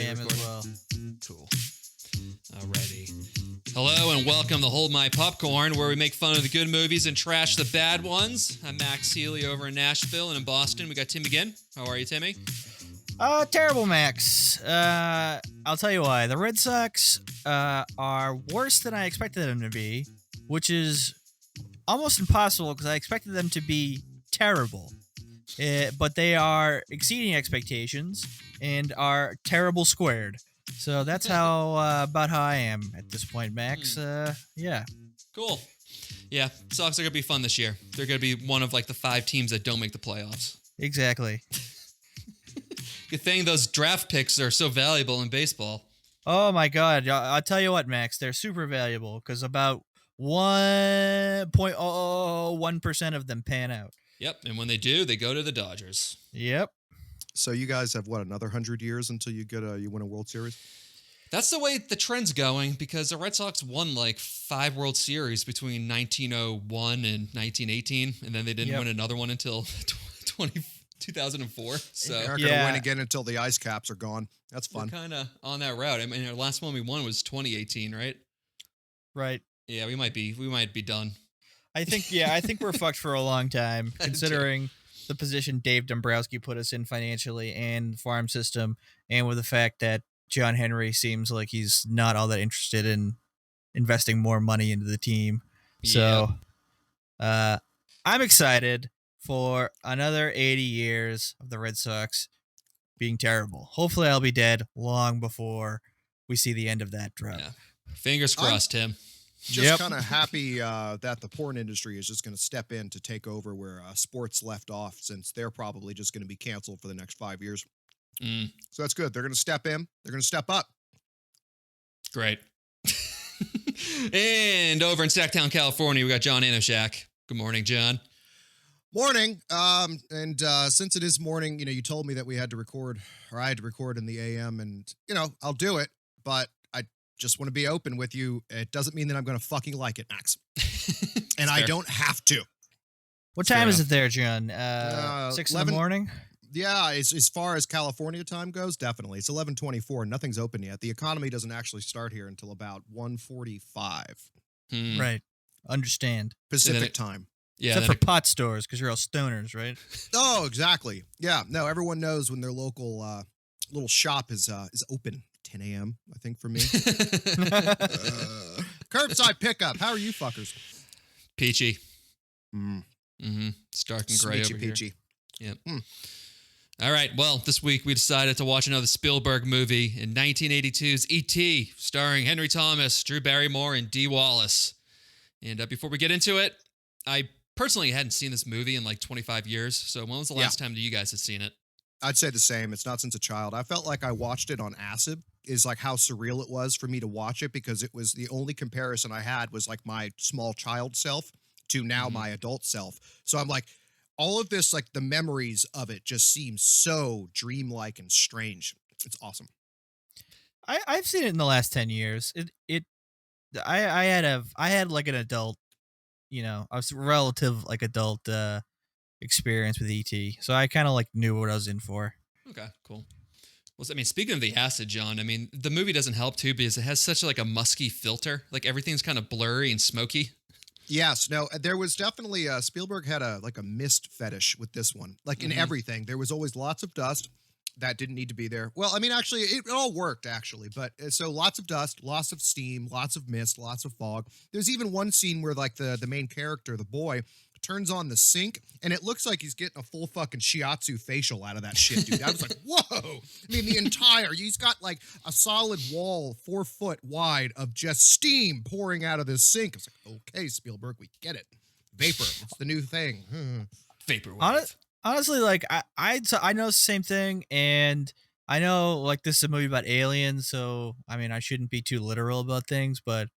am recording? as well. Cool. Alrighty. Hello and welcome to Hold My Popcorn, where we make fun of the good movies and trash the bad ones. I'm Max Healy over in Nashville, and in Boston we got Tim again. How are you, Timmy? Terrible, Max. I'll tell you why. The Red Sox are worse than I expected them to be, which is almost impossible because I expected them to be terrible. But they are exceeding expectations and are terrible squared. So that's about how I am at this point, Max. Yeah. Cool. Yeah, Sox are going to be fun this year. They're going to be one of like the 5 teams that don't make the playoffs. Exactly. Good thing those draft picks are so valuable in baseball. Oh my God! I'll tell you what, Max. They're super valuable because about 1.01% of them pan out. Yep, and when they do, they go to the Dodgers. Yep. So you guys have another 100 years until you win a World Series? That's the way the trend's going because the Red Sox won like 5 World Series between 1901 and 1918, and then they didn't win another one until 2004. So they're not going to win again until the ice caps are gone. That's fun. We're kind of on that route. I mean, our last one we won was 2018, right? Right. Yeah, we might be done. I think we're fucked for a long time, considering the position Dave Dombrowski put us in financially and the farm system, and with the fact that John Henry seems like he's not all that interested in investing more money into the team. So I'm excited for another 80 years of the Red Sox being terrible. Hopefully I'll be dead long before we see the end of that drought. Yeah. Fingers crossed, Tim. Just kind of happy that the porn industry is just going to step in to take over where sports left off, since they're probably just going to be canceled for the next 5 years. So that's good. They're going to step in. They're going to step up. Great. And over in Sacktown, California, we got John Anoshak. Good morning, John. Morning. And since it is morning, you told me that I had to record in the AM, and, I'll do it, but I just want to be open with you. It doesn't mean that I'm going to fucking like it, Max. And I don't have to. What time is it there, John? 6 in the morning? Yeah, as far as California time goes, definitely. It's 11:24. Nothing's open yet. The economy doesn't actually start here until about 1:45. Right. Understand. Pacific time. Yeah, except for pot stores, because you're all stoners, right? Oh, exactly. Yeah. No, everyone knows when their local little shop is open. 10 a.m., I think, for me. Curbside pickup. How are you fuckers? Peachy. Stark and gray over peachy. Here. Yep. All right. Well, this week we decided to watch another Spielberg movie in 1982's E.T., starring Henry Thomas, Drew Barrymore, and Dee Wallace. And before we get into it, I personally hadn't seen this movie in like 25 years. So when was the last time that you guys had seen it? I'd say the same. It's not since a child. I felt like I watched it on acid, is like how surreal it was for me to watch it, because it was the only comparison I had was like my small child self to now my adult self. So I'm like, all of this, like the memories of it just seem so dreamlike and strange. It's awesome. I've seen it in the last 10 years. I had like an adult, I was relative like adult experience with E.T. So I kind of like knew what I was in for. Okay, cool. Well, I mean, speaking of the acid, John, I mean, the movie doesn't help too because it has such like a musky filter. Like everything's kind of blurry and smoky. Yes, no, there was definitely Spielberg had a mist fetish with this one. Like in everything, there was always lots of dust that didn't need to be there. Well, I mean, actually, it all worked actually, but so lots of dust, lots of steam, lots of mist, lots of fog. There's even one scene where like the main character, the boy, turns on the sink, and it looks like he's getting a full fucking shiatsu facial out of that shit, dude. I was like, whoa! I mean, he's got like a solid wall 4 foot wide of just steam pouring out of this sink. I was like, okay, Spielberg, we get it. Vapor, it's the new thing. Vaporwave. Honestly, like I know the same thing, and I know like this is a movie about aliens, so I mean I shouldn't be too literal about things, but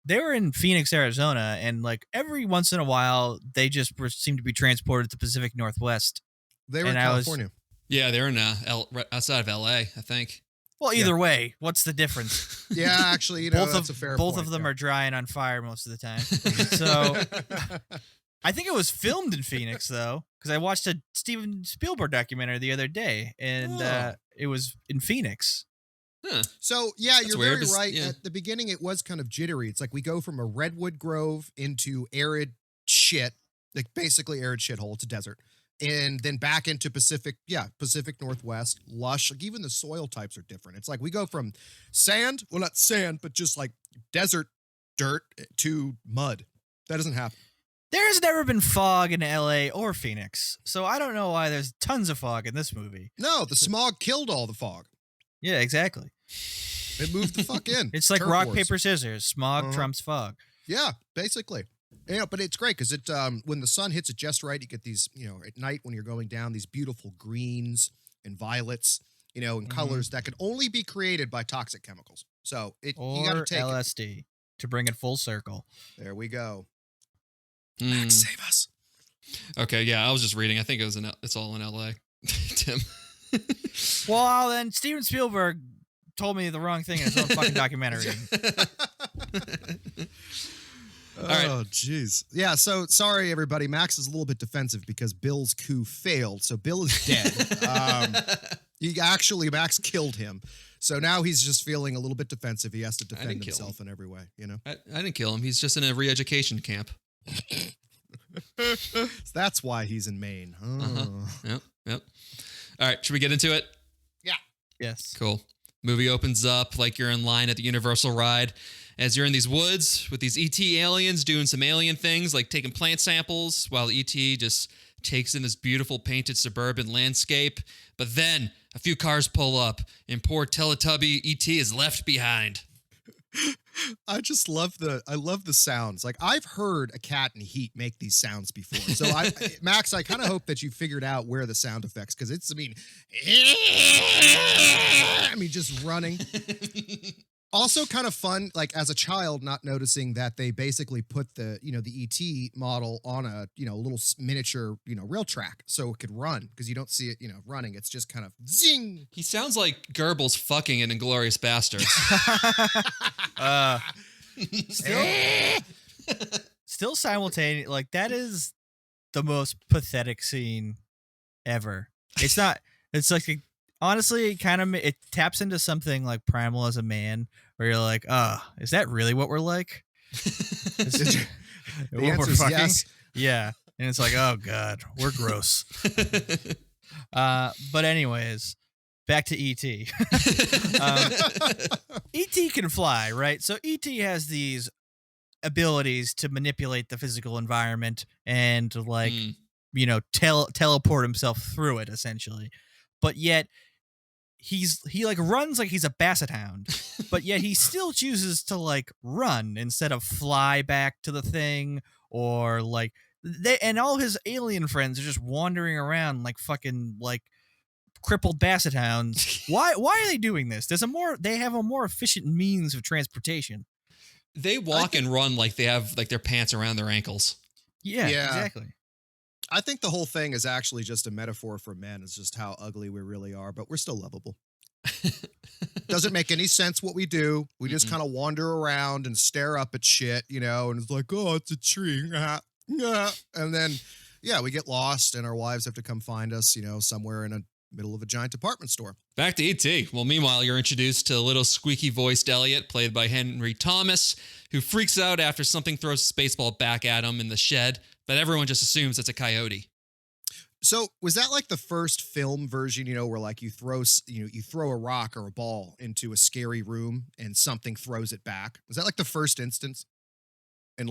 they were in Phoenix, Arizona, and like every once in a while they just seem to be transported to the Pacific Northwest. They were in California. Yeah, they're in outside of LA, I think. Well, either way, what's the difference? Yeah, actually, that's a fair point. Both of them are dry and on fire most of the time. So I think it was filmed in Phoenix, though, because I watched a Steven Spielberg documentary the other day, and it was in Phoenix. Huh. So yeah, That's you're weird, very but right. yeah. At the beginning, it was kind of jittery. It's like we go from a redwood grove into arid shit, like basically arid shithole. It's a desert, and then back into Pacific Northwest, lush. Like even the soil types are different. It's like we go from sand, well not sand, but just like desert dirt to mud. That doesn't happen. There's never been fog in LA or Phoenix, so I don't know why there's tons of fog in this movie. No, the smog killed all the fog. Yeah, exactly. It moved the fuck in. It's like Turf rock, wars. paper, scissors. Smog trumps fog. Yeah, basically. Yeah, but it's great because it when the sun hits it just right, you get these, at night when you're going down, these beautiful greens and violets, and colors that can only be created by toxic chemicals. So you got to Or take LSD to bring it full circle. There we go. Mm. Max, save us. Okay, yeah, I was just reading. I think it's all in L.A. Tim. Well, then Steven Spielberg told me the wrong thing in his own fucking documentary. Oh, jeez. Yeah, so sorry, everybody. Max is a little bit defensive because Bill's coup failed. So Bill is dead. Max killed him. So now he's just feeling a little bit defensive. He has to defend himself in every way, I didn't kill him. He's just in a re-education camp. That's why he's in Maine. Oh. Yep. All right, should we get into it? Yeah. Yes. Cool. Movie opens up like you're in line at the Universal ride as you're in these woods with these ET aliens doing some alien things like taking plant samples while ET just takes in this beautiful painted suburban landscape. But then a few cars pull up and poor Teletubby ET is left behind. I just love the sounds. Like I've heard a cat in heat make these sounds before. So Max, I kind of hope that you figured out where the sound effects, because it's, just running. Also kind of fun, like as a child, not noticing that they basically put the ET model on a, little miniature, rail track so it could run, because you don't see it, running. It's just kind of zing. He sounds like Goebbels fucking in Inglourious Bastards. Still simultaneous. Like that is the most pathetic scene ever. It's not. It's like honestly, it taps into something like Primal as a Man, where you're like, is that really what we're like? The What answer is yes. Yeah, and it's like, oh god, we're gross. But anyways, back to E.T. E.T. can fly, right? So E.T. has these abilities to manipulate the physical environment and teleport himself through it, essentially. But yet he runs like he's a basset hound, but yet he still chooses to run instead of fly back to the thing, or and all his alien friends are just wandering around like fucking crippled basset hounds. Why are they doing this? They have a more efficient means of transportation. They walk and run like they have their pants around their ankles. Yeah, exactly. I think the whole thing is actually just a metaphor for men. It's just how ugly we really are, but we're still lovable. Doesn't make any sense what we do. We just kind of wander around and stare up at shit, and it's like, oh, it's a tree. And then, we get lost and our wives have to come find us, somewhere in a middle of a giant department store. Back to E.T. Well, meanwhile, you're introduced to little squeaky-voiced Elliot, played by Henry Thomas, who freaks out after something throws a spaceball back at him in the shed, but everyone just assumes it's a coyote. So was that like the first film version, where you throw a rock or a ball into a scary room and something throws it back? Was that like the first instance in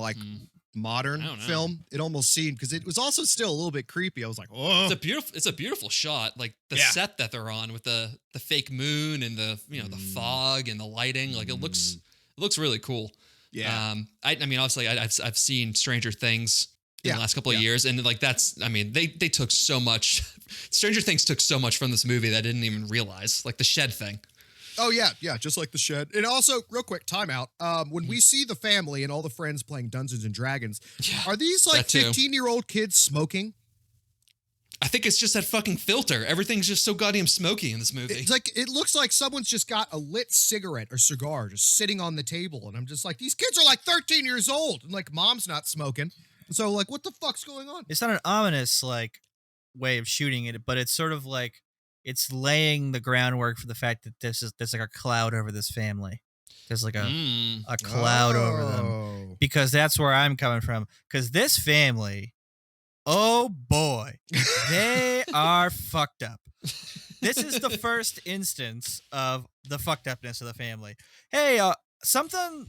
modern film? It almost seemed, because it was also still a little bit creepy. I was like, oh, it's a beautiful shot. Like the set that they're on with the fake moon and the the fog and the lighting. Like it looks really cool. Yeah. I mean, obviously I've seen Stranger Things in the last couple of years, and they took so much. Stranger Things took so much from this movie that I didn't even realize, like the shed thing. Oh, yeah, just like the shed. And also, real quick, timeout. When we see the family and all the friends playing Dungeons and Dragons, are these 15-year-old kids smoking? I think it's just that fucking filter. Everything's just so goddamn smoky in this movie. It's it looks like someone's just got a lit cigarette or cigar just sitting on the table. And I'm just like, these kids are 13 years old. And mom's not smoking. So what the fuck's going on? It's not an ominous way of shooting it, but it's sort of it's laying the groundwork for the fact that there's like a cloud over this family. There's like a cloud over them, because that's where I'm coming from. Because this family, oh boy, they are fucked up. This is the first instance of the fucked upness of the family. Hey, someone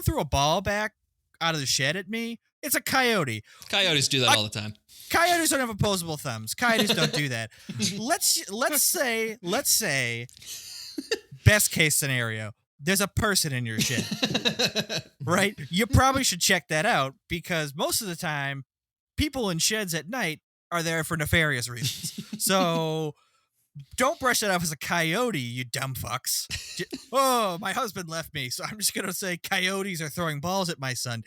threw a ball back out of the shed at me. It's a coyote. Coyotes do that all the time. Coyotes don't have opposable thumbs. Coyotes don't do that. Let's say, best case scenario, there's a person in your shed, right? You probably should check that out, because most of the time, people in sheds at night are there for nefarious reasons. So don't brush that off as a coyote, you dumb fucks. Oh, my husband left me, so I'm just going to say coyotes are throwing balls at my son.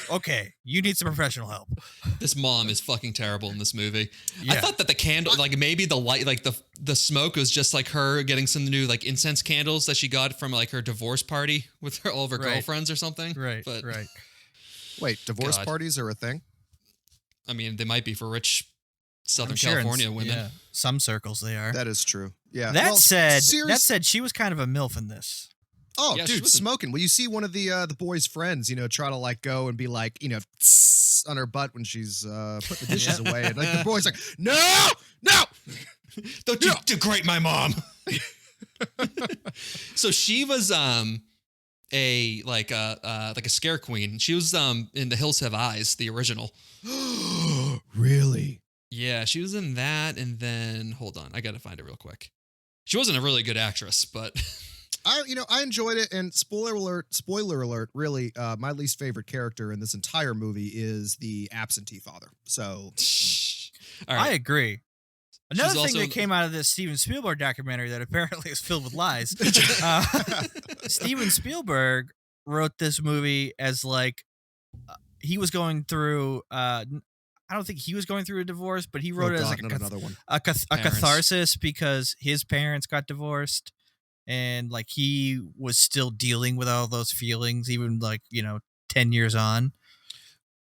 Okay, you need some professional help. This mom is fucking terrible in this movie. Yeah. I thought that the candle, like maybe the light, like the smoke was just like her getting some new like incense candles that she got from like her divorce party with all of her girlfriends or something. Right, but, right. Wait, divorce parties are a thing? I mean, they might be for rich Southern sure California women. Yeah, some circles they are. That is true. Yeah. That said, she was kind of a MILF in this. Oh, Yeah, dude, smoking. Well, you see one of the boy's friends, try to like go and be like, tss on her butt when she's putting the dishes away, and like the boy's like, no, don't you degrade my mom. So she was a scare queen. She was in The Hills Have Eyes, the original. Really? Yeah, she was in that, and then hold on, I gotta find it real quick. She wasn't a really good actress, but. I enjoyed it, and spoiler alert, really, my least favorite character in this entire movie is the absentee father. So, all right. I agree. Another thing that also came out of this Steven Spielberg documentary that apparently is filled with lies. Steven Spielberg wrote this movie as like he was going through. I don't think he was going through a divorce, but he wrote it as like a catharsis, because his parents got divorced. And like he was still dealing with all those feelings, even like 10 years on.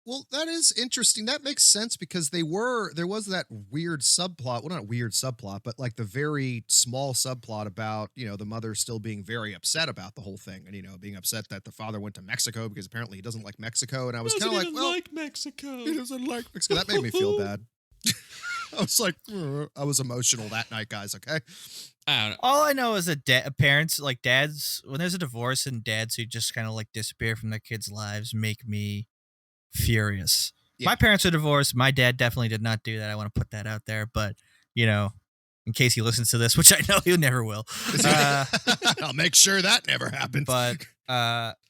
Well, that is interesting. That makes sense, because there was that weird subplot. Well, not weird subplot, but like the very small subplot about the mother still being very upset about the whole thing, and being upset that the father went to Mexico because apparently he doesn't like Mexico. And I was kind of like, well, like Mexico. He doesn't like Mexico. That made me feel bad. I was like, I was emotional that night, guys. Okay. I don't know. All I know is that parents, like dads, when there's a divorce, and dads who just kind of like disappear from their kids' lives make me furious. Yeah. My parents are divorced. My dad definitely did not do that. I want to put that out there, but in case he listens to this, which I know he never will, I'll make sure that never happens. But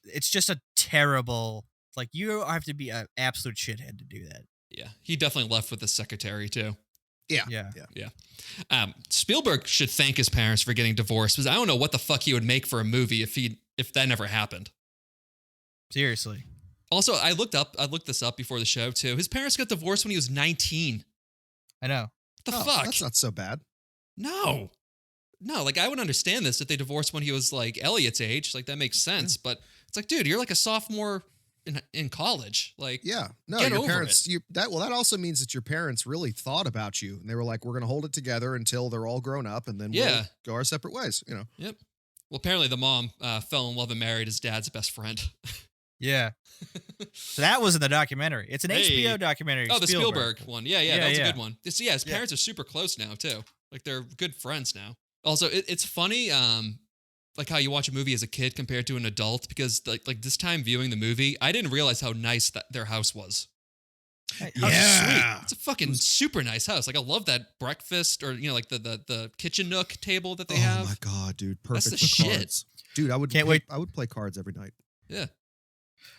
it's just a terrible. Like, you have to be an absolute shithead to do that. Yeah, he definitely left with the secretary too. Yeah. Spielberg should thank his parents for getting divorced, because I don't know what the fuck he would make for a movie if that never happened. Seriously. Also, I looked this up before the show too. His parents got divorced when he was 19. I know. What the fuck? That's not so bad. No, like I would understand this if they divorced when he was like Elliot's age. Like that makes sense. But it's like, dude, you're like a sophomore in college. Like, yeah, no, get your over parents. it. That also means that your parents really thought about you, and they were like, we're going to hold it together until they're all grown up, and then we'll go our separate ways. Yep. Well, apparently the mom fell in love and married his dad's best friend. Yeah. So that was in the documentary. It's an HBO documentary. Oh, the Spielberg one. Yeah, that's a good one. His parents are super close now too. Like they're good friends now. Also, it's funny, like how you watch a movie as a kid compared to an adult, because like this time viewing the movie, I didn't realize how nice that their house was. Yeah, sweet. It's a fucking super nice house. Like I love that breakfast, or like the kitchen nook table that they have. Oh my god, dude, perfect That's the for shit. cards. Dude, I would wait. I would play cards every night. Yeah.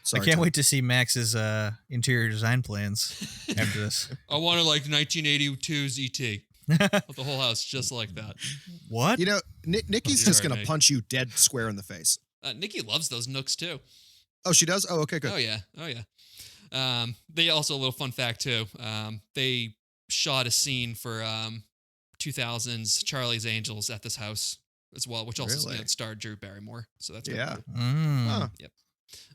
Sorry, I can't Tom. wait to see Max's interior design plans after this. I want to like 1982's E.T. With the whole house just like that. What? Nikki's just going to punch you dead square in the face. Nikki loves those nooks too. Oh, she does? Oh, okay, good. Oh, yeah. They also, a little fun fact too, they shot a scene for 2000's Charlie's Angels at this house as well, which also starred Drew Barrymore. So that's pretty cool. Mm. Huh. Yep.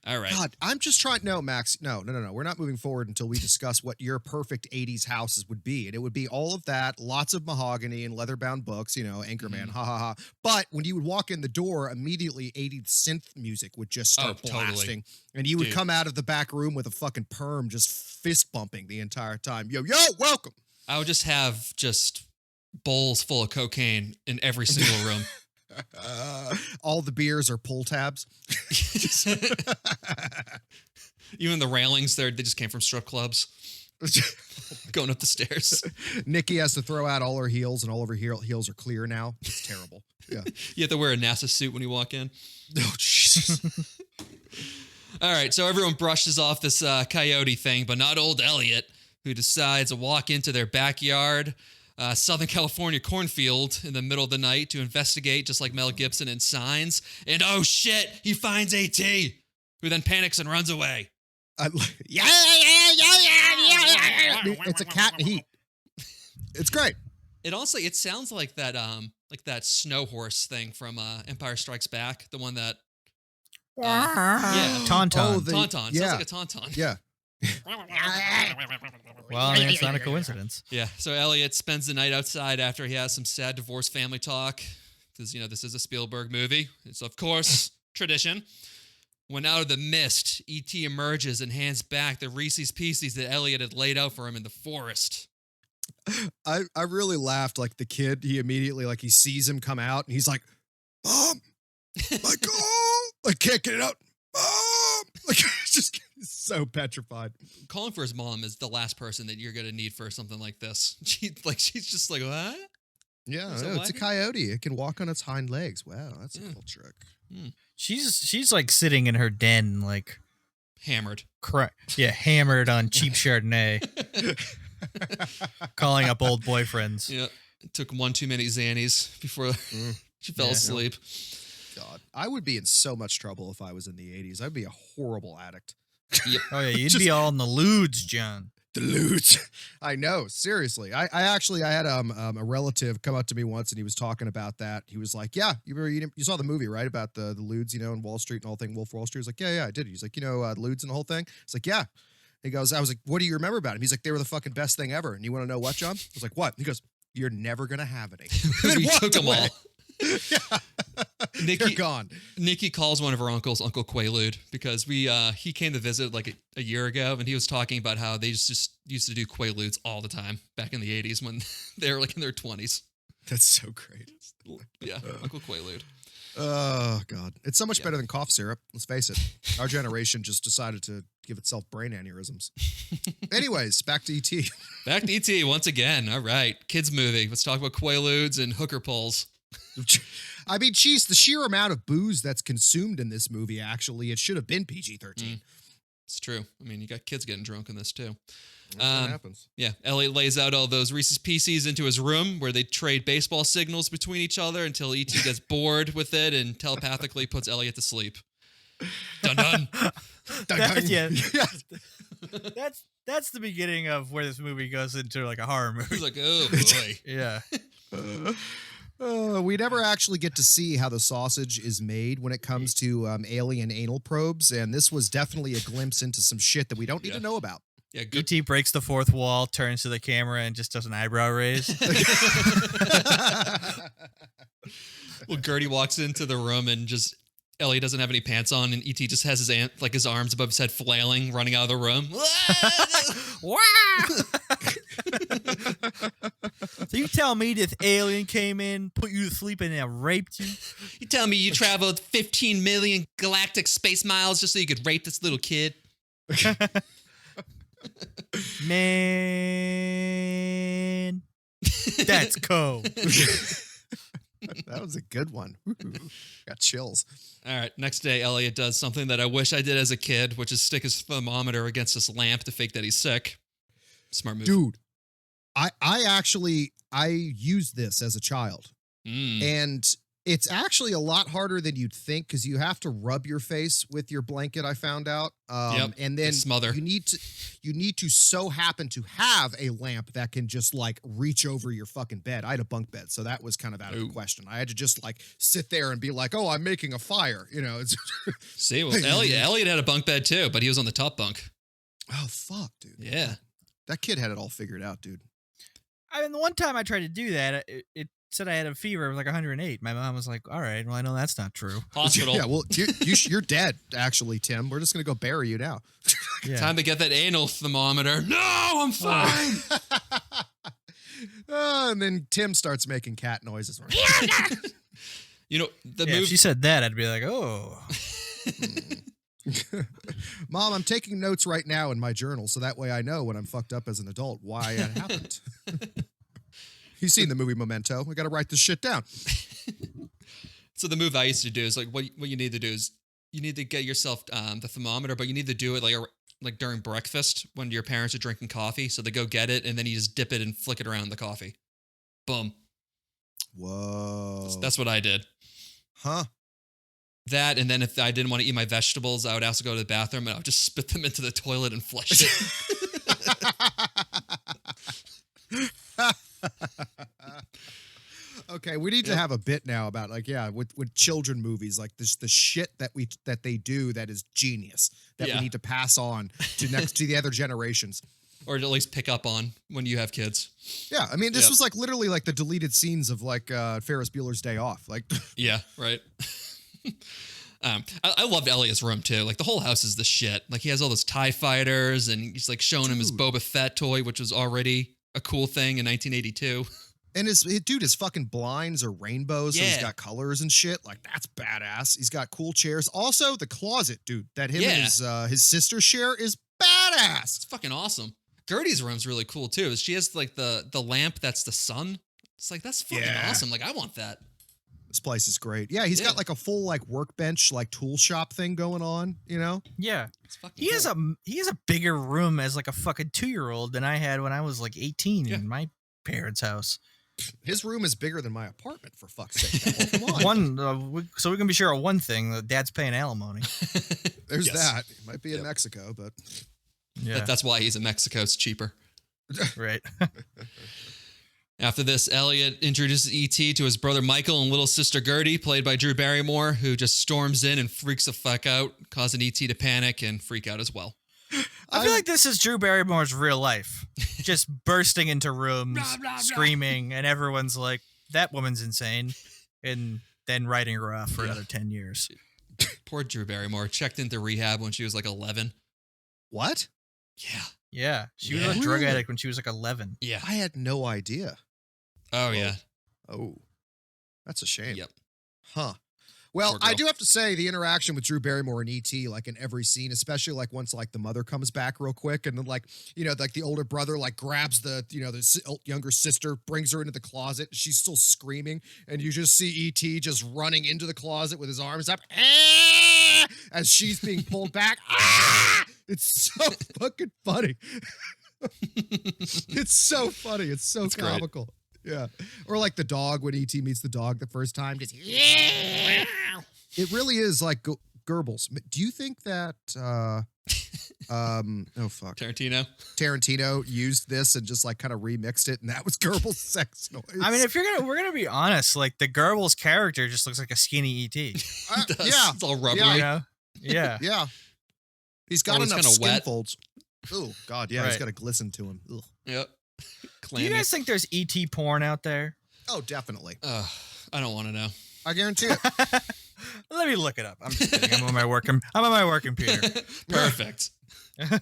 All right. God, I'm just trying. No, Max. No. We're not moving forward until we discuss what your perfect 80s houses would be. And it would be all of that, lots of mahogany and leather-bound books, Anchorman, ha ha ha. But when you would walk in the door, immediately 80s synth music would just start blasting. And you would come out of the back room with a fucking perm just fist bumping the entire time. Yo, welcome. I would just have bowls full of cocaine in every single room. All the beers are pull tabs. Even the railings, they just came from strip clubs. Going up the stairs. Nikki has to throw out all her heels, and all of her heels are clear now. It's terrible. Yeah. You have to wear a NASA suit when you walk in. Oh, Jesus. All right, so everyone brushes off this coyote thing, but not old Elliot, who decides to walk into their backyard, Southern California cornfield in the middle of the night to investigate, just like Mel Gibson in Signs. And oh shit, he finds A.T., who then panics and runs away. Yeah. It's a cat in heat. It's great. It sounds like that snow horse thing from Empire Strikes Back, the one that Tauntaun. Tauntaun. Yeah. Sounds like a tauntaun. Yeah. Well, I mean, it's not a coincidence. Yeah. So Elliot spends the night outside after he has some sad divorced family talk, because this is a Spielberg movie. It's of course tradition. When out of the mist, E.T. emerges and hands back the Reese's Pieces that Elliot had laid out for him in the forest. I really laughed like the kid. He immediately he sees him come out and he's like, "Mom, I can't get it out, Mom!" Just so petrified. Calling for his mom is the last person that you're gonna need for something like this. She's just like, what? Yeah, it's a coyote. It can walk on its hind legs. Wow, that's a cool trick. She's like sitting in her den, like hammered. Hammered on cheap Chardonnay, calling up old boyfriends. Yeah, it took one too many Xannies before she fell asleep. God, I would be in so much trouble if I was in the 80s. I'd be a horrible addict. Yep. Oh yeah, you'd be all in the lewds, John. The lewds. I know, seriously. I had a relative come up to me once and he was talking about that. He was like, "Yeah, you saw the movie, right? About the lewds, in Wall Street and the whole thing, Wolf of Wall Street." I was like, "Yeah, I did." He's like, the lewds and the whole thing? It's like, "Yeah." He goes, I was like, "What do you remember about him?" He's like, "They were the fucking best thing ever." And you want to know what, John? I was like, "What?" He goes, "You're never going to have any." We took them all. Yeah. They're gone. Nikki calls one of her uncles Uncle Quaalude because he came to visit like a year ago, and he was talking about how they just used to do Quaaludes all the time back in the 80s when they were like in their 20s. That's so great. Yeah, Uncle Quaalude. Oh, God. It's so much better than cough syrup. Let's face it. Our generation just decided to give itself brain aneurysms. Anyways, back to E.T. Back to E.T. once again. All right. Kids movie. Let's talk about Quaaludes and hooker poles. I mean, geez, the sheer amount of booze that's consumed in this movie, actually, it should have been PG-13. It's true. I mean, you got kids getting drunk in this, too. That's what happens. Yeah, Elliot lays out all those Reese's Pieces into his room where they trade baseball signals between each other until E.T. gets bored with it and telepathically puts Elliot to sleep. Dun-dun. That's the beginning of where this movie goes into like a horror movie. He's like, oh, boy. Yeah. We never actually get to see how the sausage is made when it comes to alien anal probes, and this was definitely a glimpse into some shit that we don't need to know about. Yeah, good. E.T. breaks the fourth wall, turns to the camera, and just does an eyebrow raise. Well, Gertie walks into the room and just Elliot doesn't have any pants on, and E.T. just has his arms above his head flailing, running out of the room. Wow! So you tell me this alien came in, put you to sleep, and then raped you? You tell me you traveled 15 million galactic space miles just so you could rape this little kid? Man, that's cold. That was a good one. Got chills. All right, next day, Elliot does something that I wish I did as a kid, which is stick his thermometer against this lamp to fake that he's sick. Smart move. Dude, I used this as a child. And It's actually a lot harder than you'd think because you have to rub your face with your blanket. I found out, and then smother. you need to so happen to have a lamp that can just like reach over your fucking bed. I had a bunk bed, so that was kind of out of the question. I had to just like sit there and be like, "Oh, I'm making a fire," you know. It's See, well, Elliot had a bunk bed too, but he was on the top bunk. oh fuck, dude. Yeah, that kid had it all figured out, dude. I mean, the one time I tried to do that, it said I had a fever of like 108. My mom was like, "All right, well, I know that's not true." Hospital. Yeah, well, you're dead, actually, Tim. We're just gonna go bury you now. Yeah. Time to get that anal thermometer. No, I'm fine. And then Tim starts making cat noises. You know, the Yeah, movie. if she said that, I'd be like, "Oh." Mom, I'm taking notes right now in my journal, so that way I know when I'm fucked up as an adult why it happened. You've seen the movie Memento. We got to write this shit down. So the move I used to do is like what you need to do is you need to get yourself the thermometer, but you need to do it like during breakfast when your parents are drinking coffee. So they go get it and then you just dip it and flick it around the coffee. Boom. Whoa. That's what I did. Huh? That, and then if I didn't want to eat my vegetables, I would also go to the bathroom and I would just spit them into the toilet and flush it. Okay, we need to have a bit now about like with children movies like this the shit that they do that is genius that we need to pass on to the other generations. Or at least pick up on when you have kids. Yeah, I mean this was like literally like the deleted scenes of like Ferris Bueller's Day Off. Like yeah, right. I loved Elliot's room too. Like the whole house is the shit. Like he has all those TIE fighters and he's like showing him his Boba Fett toy, which was already a cool thing in 1982. And his fucking blinds are rainbows, so he's got colors and shit. Like that's badass. He's got cool chairs. Also, the closet, dude, that him and his sister share is badass. It's fucking awesome. Gertie's room's really cool too. She has like the lamp that's the sun. It's like that's fucking awesome. Like I want that. This place is great. Yeah, he's got like a full like workbench, like tool shop thing going on, you know? Yeah. He has a bigger room as like a fucking 2-year-old than I had when I was like 18 in my parents' house. His room is bigger than my apartment, for fuck's sake. Well, come on. So we can be sure of one thing: that Dad's paying alimony. There's that. He might be in Mexico, but that's why he's in Mexico. It's cheaper, right? After this, Elliot introduces E.T. to his brother Michael and little sister Gertie, played by Drew Barrymore, who just storms in and freaks the fuck out, causing E.T. to panic and freak out as well. I feel like this is Drew Barrymore's real life. Just bursting into rooms, screaming, and everyone's like, that woman's insane. And then writing her off for another 10 years. Poor Drew Barrymore. Checked into rehab when she was like 11. What? Yeah. Yeah. She was a drug addict when she was like 11. Yeah. I had no idea. Oh, yeah. Oh, that's a shame. Yep. Huh. Well, I do have to say the interaction with Drew Barrymore and E.T. like in every scene, especially like once like the mother comes back real quick and then like, you know, like the older brother like grabs the, you know, the younger sister, brings her into the closet. She's still screaming and you just see E.T. just running into the closet with his arms up as she's being pulled back. It's so fucking funny. It's so funny. It's so comical. Great. Yeah. Or like the dog when E.T. meets the dog the first time. Just It really is like Goebbels. Do you think that Tarantino used this and just like kind of remixed it and that was Goebbels' sex noise? I mean, if we're gonna be honest, like the Goebbels character just looks like a skinny E.T. Yeah. It's all rubbery. You know? Yeah. Yeah. He's got enough skin wet. folds. Oh, God. Yeah. He's got to glisten to him. Ugh. Yep. Do you guys think there's E.T. porn out there? Oh, definitely. I don't want to know. I guarantee it. Let me look it up. I'm just kidding. I'm on my work computer. Perfect. All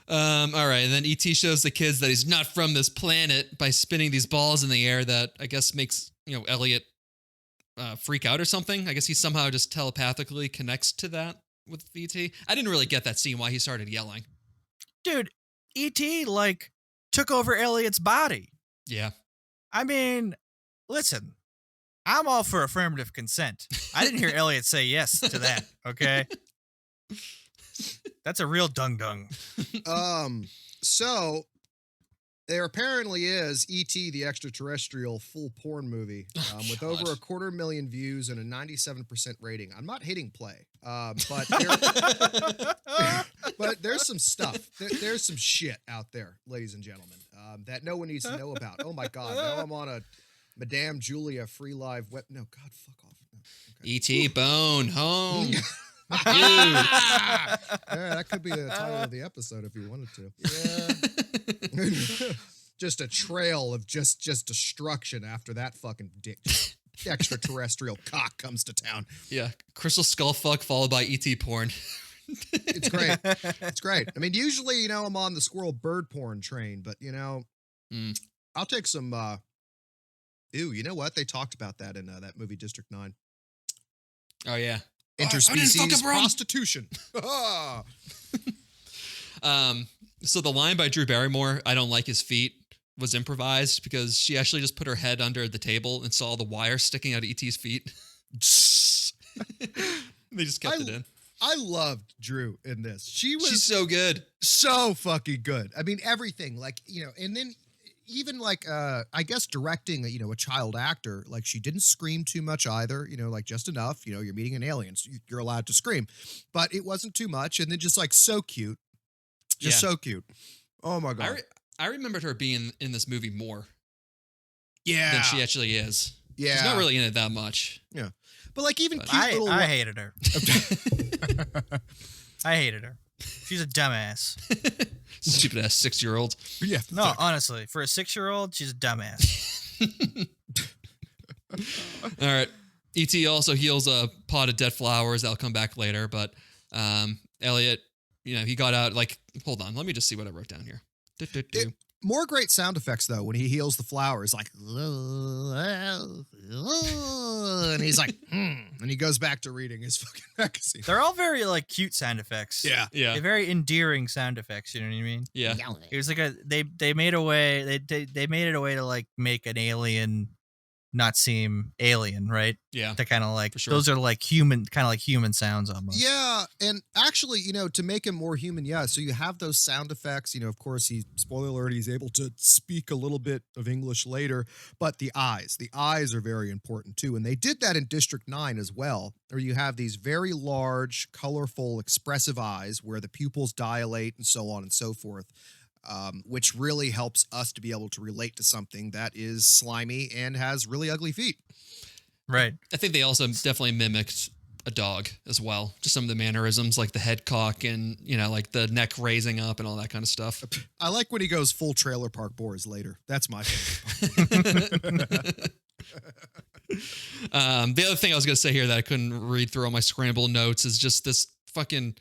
right. And then E.T. shows the kids that he's not from this planet by spinning these balls in the air that I guess makes, Elliot freak out or something. I guess he somehow just telepathically connects to that with E.T. I didn't really get that scene why he started yelling. Dude, E.T. like took over Elliot's body. Yeah. I mean, listen, I'm all for affirmative consent. I didn't hear Elliot say yes to that, okay? That's a real dung-dung. So There apparently is E.T. the Extraterrestrial full porn movie with over 250,000 views and a 97% rating. I'm not hitting play, but there's some stuff. There's some shit out there, ladies and gentlemen, that no one needs to know about. Oh my God! Now I'm on a Madame Julia free live web. No, God, fuck off. No. Okay. E.T. Bone Home. Yeah, that could be the title of the episode if you wanted to. Yeah. Just a trail of just destruction after that fucking extraterrestrial cock comes to town. Yeah, Crystal Skull fuck followed by ET porn. It's great. It's great. I mean, usually, I'm on the squirrel bird porn train, but I'll take some. You know what? They talked about that in that movie District 9. Oh yeah. Interspecies prostitution. So the line by Drew Barrymore, "I don't like his feet," was improvised because she actually just put her head under the table and saw the wire sticking out of ET's feet. They just kept it in. I loved Drew in this. She's so good. So fucking good. I mean, everything, and then even I guess directing a child actor, like she didn't scream too much either, just enough. You're meeting an alien, so you're allowed to scream, but it wasn't too much. And then just so cute. So cute. Oh my God. I remembered her being in this movie more than she actually is. Yeah. She's not really in it that much. Yeah. But cute little... I hated her. I hated her. She's a dumbass. Stupid ass 6-year-old. Yeah. No, honestly, for a 6-year-old, she's a dumbass. All right. E.T. also heals a pot of dead flowers. That'll come back later. But Elliot, he got out hold on. Let me just see what I wrote down here. More great sound effects, though, when he heals the flowers, and he's like, and he goes back to reading his fucking magazine. They're all very cute sound effects. Yeah. They're very endearing sound effects. You know what I mean? Yeah. It was they made a way they made it a way to make an alien not seem alien, right? Yeah. To kind of For sure. those are human, kind of human sounds almost. Yeah, and actually, to make him more human, so you have those sound effects. Of course, spoiler alert, he's able to speak a little bit of English later, but the eyes are very important too, and they did that in District 9 as well, where you have these very large, colorful, expressive eyes where the pupils dilate and so on and so forth. Which really helps us to be able to relate to something that is slimy and has really ugly feet. Right. I think they also definitely mimicked a dog as well. Just some of the mannerisms, like the head cock and, the neck raising up and all that kind of stuff. I like when he goes full Trailer Park Boys later. That's my favorite part. The other thing I was going to say here that I couldn't read through all my scrambled notes is just this fucking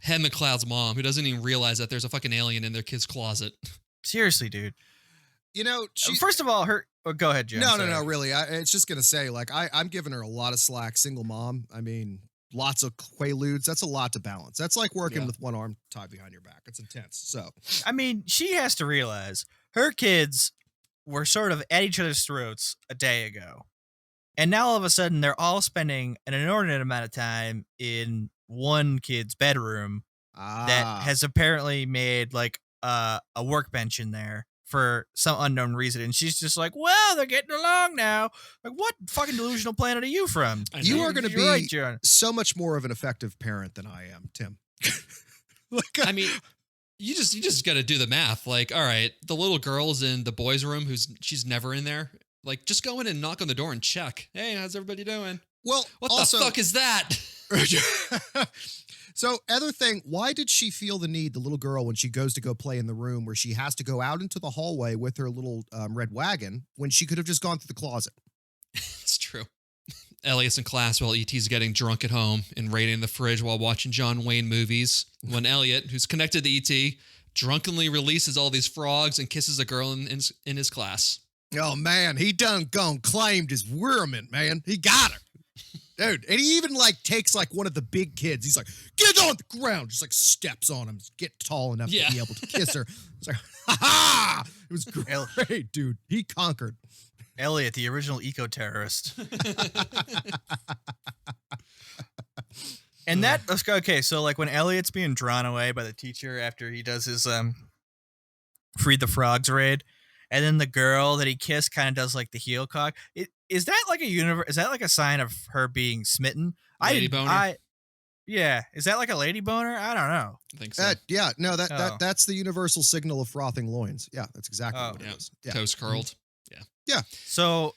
Hen McCloud's mom, who doesn't even realize that there's a fucking alien in their kid's closet. Seriously, dude. First of all, go ahead, Jim. No, really. It's just going to say, I'm giving her a lot of slack. Single mom. I mean, lots of quaaludes. That's a lot to balance. That's like working with one arm tied behind your back. It's intense. So, I mean, she has to realize her kids were sort of at each other's throats a day ago. And now all of a sudden they're all spending an inordinate amount of time in one kid's bedroom that has apparently made a workbench in there for some unknown reason. And she's just like, well, they're getting along now. What fucking delusional planet are you from? You are going to be right, John. So much more of an effective parent than I am, Tim. I mean, you just got to do the math. All right, the little girl's in the boys' room she's never in there. Just go in and knock on the door and check. Hey, how's everybody doing? Well, what the fuck is that? So, other thing, why did she feel the need, the little girl, when she goes to go play in the room where she has to go out into the hallway with her little red wagon when she could have just gone through the closet? It's true. Elliot's in class while E.T.'s getting drunk at home and raiding the fridge while watching John Wayne movies. When Elliot, who's connected to E.T., drunkenly releases all these frogs and kisses a girl in his class. Oh, man, he done gone claimed his wormint, man. He got her. Dude, and he even takes one of the big kids. He's like, get on the ground. Just steps on him. Get tall enough to be able to kiss her. It's like, ha ha! It was great, dude. He conquered. Elliot, the original eco-terrorist. And that, okay, so when Elliot's being drawn away by the teacher after he does his Freed the Frogs raid, and then the girl that he kissed kind of does like the heel cock. Is that like a universe? Is that like a sign of her being smitten? Lady boner? Yeah. Is that like a lady boner? I don't know. I think so. Yeah, no, Oh. that's the universal signal of frothing loins. Yeah, that's exactly Oh. what it is. Yeah. Toes curled. So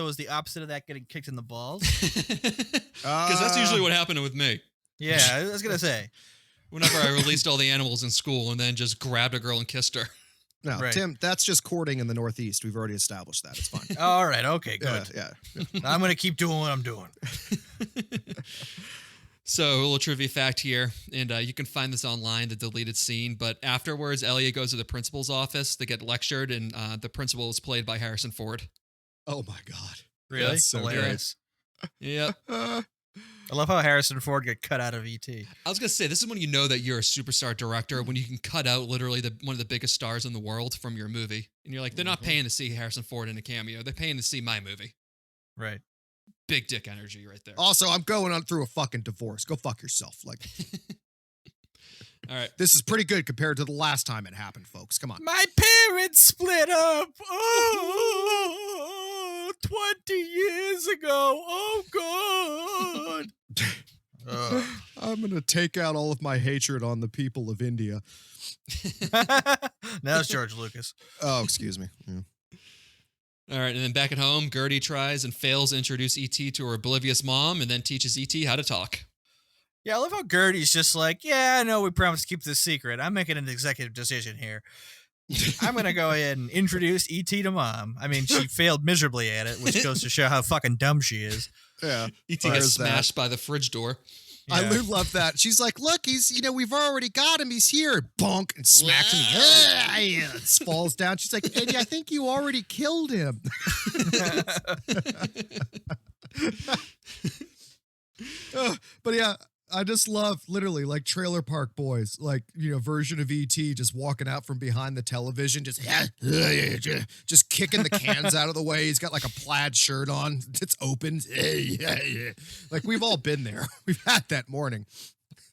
is the opposite of that getting kicked in the balls? Because that's usually what happened with me. Yeah, I was gonna say. Whenever I released all the animals in school and then just grabbed a girl and kissed her. No, Right. Tim, that's just courting in the Northeast. We've already established that. It's fine. All right. Okay. Good. Yeah. I'm gonna keep doing what I'm doing. So, a little trivia fact here, and you can find this online, the deleted scene. But afterwards, Elliot goes to the principal's office to get lectured, and the principal is played by Harrison Ford. Oh my God. Really? That's so Hilarious. Yep. I love how Harrison Ford got cut out of E.T. I was gonna say, this is when you know that you're a superstar director, when you can cut out literally one of the biggest stars in the world from your movie, and you're like, they're not paying to see Harrison Ford in a cameo; they're paying to see my movie. Right. Big dick energy right there. Also, I'm going on through a fucking divorce. Go fuck yourself. Like, All right. this is pretty good compared to the last time it happened, folks. Come on. My parents split up. Oh, 20 years ago. Oh, God. I'm going to take out all of my hatred on the people of India. Now it's George Lucas. Oh, excuse me. Yeah. All right, and then back at home, Gertie tries and fails to introduce E.T. to her oblivious mom and then teaches E.T. how to talk. Yeah, I love how Gertie's just like, yeah, I know we promised to keep this secret. I'm making an executive decision here. I'm going to go ahead and introduce E.T. to mom. I mean, she failed miserably at it, which goes to show how fucking dumb she is. Yeah. E.T. There's gets that. smashed by the fridge door. I Yeah. do love that. She's like, look, he's, we've already got him. He's here. Bonk, and smacks him. And falls down. She's like, Eddie, I think you already killed him. But yeah, I just love literally like Trailer Park Boys, like, version of E.T. just walking out from behind the television, just kicking the cans out of the way. He's got like a plaid shirt on. It's open. Like, we've all been there. We've had that morning.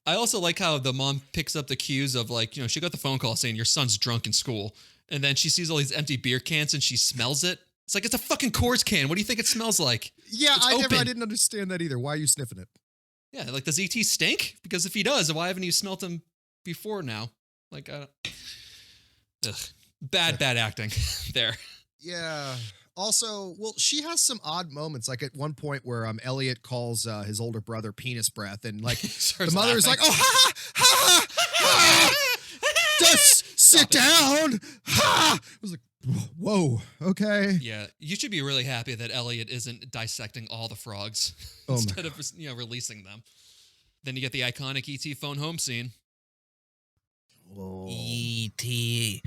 I also like how the mom picks up the cues of like, she got the phone call saying your son's drunk in school. And then she sees all these empty beer cans and she smells it. It's like, it's a fucking Coors can. What do you think it smells like? Yeah, It's I open. didn't understand that either. Why are you sniffing it? Yeah, like, does E.T. stink? Because if he does, why haven't you smelt him before now? Like, bad acting there. Yeah. Also, well, she has some odd moments. Like at one point where Elliot calls his older brother penis breath, and like the Starts mother is like, laughing. "Oh, ha ha ha! Just sit down." Ha! I was like, "Whoa, okay." Yeah, you should be really happy that Elliot isn't dissecting all the frogs Oh my instead of releasing them. Then you get the iconic E.T. phone home scene. E.T.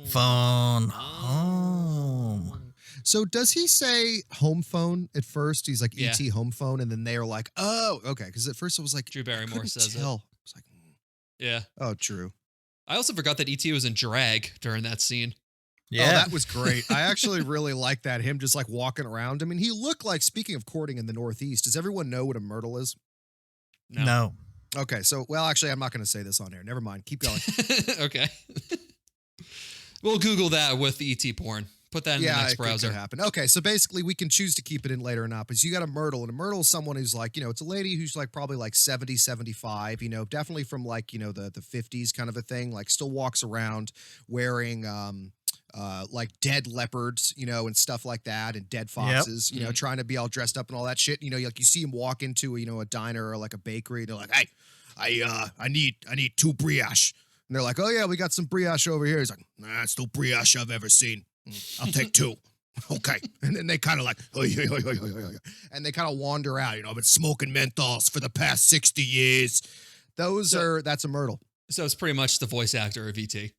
phone home. So does he say home phone at first? He's like Yeah. ET home phone, and then they're like, "Oh, okay." Because at first it was like Drew Barrymore couldn't says it. tell. I was like, Yeah. "Oh, true." I also forgot that E.T. was in drag during that scene. Yeah. Oh, that was great. I actually really like that. Him just like walking around. I mean, he looked like, speaking of courting in the Northeast, does everyone know what a myrtle is? no. Okay, so, well, actually, I'm not going to say this on air. Never mind. Keep going. Okay. We'll Google that with the E.T. porn. Put that in the next it browser. could happen. Okay, so basically, we can choose to keep it in later or not. But you got a myrtle, and a myrtle is someone who's like, it's a lady who's like probably like 70, 75, definitely from like, the 50s kind of a thing, like still walks around wearing, like dead leopards, and stuff like that, and dead foxes, trying to be all dressed up and all that shit. Like you see him walk into a diner or like a bakery, and they're like, "Hey, I need 2 brioche," and they're like, "Oh yeah, we got some brioche over here." He's like, "Nah, it's no brioche I've ever seen. I'll take 2." Okay, and then they kind of like, and they kind of wander out. I've been smoking menthols for the past 60 years. That's a myrtle. So it's pretty much the voice actor of E.T.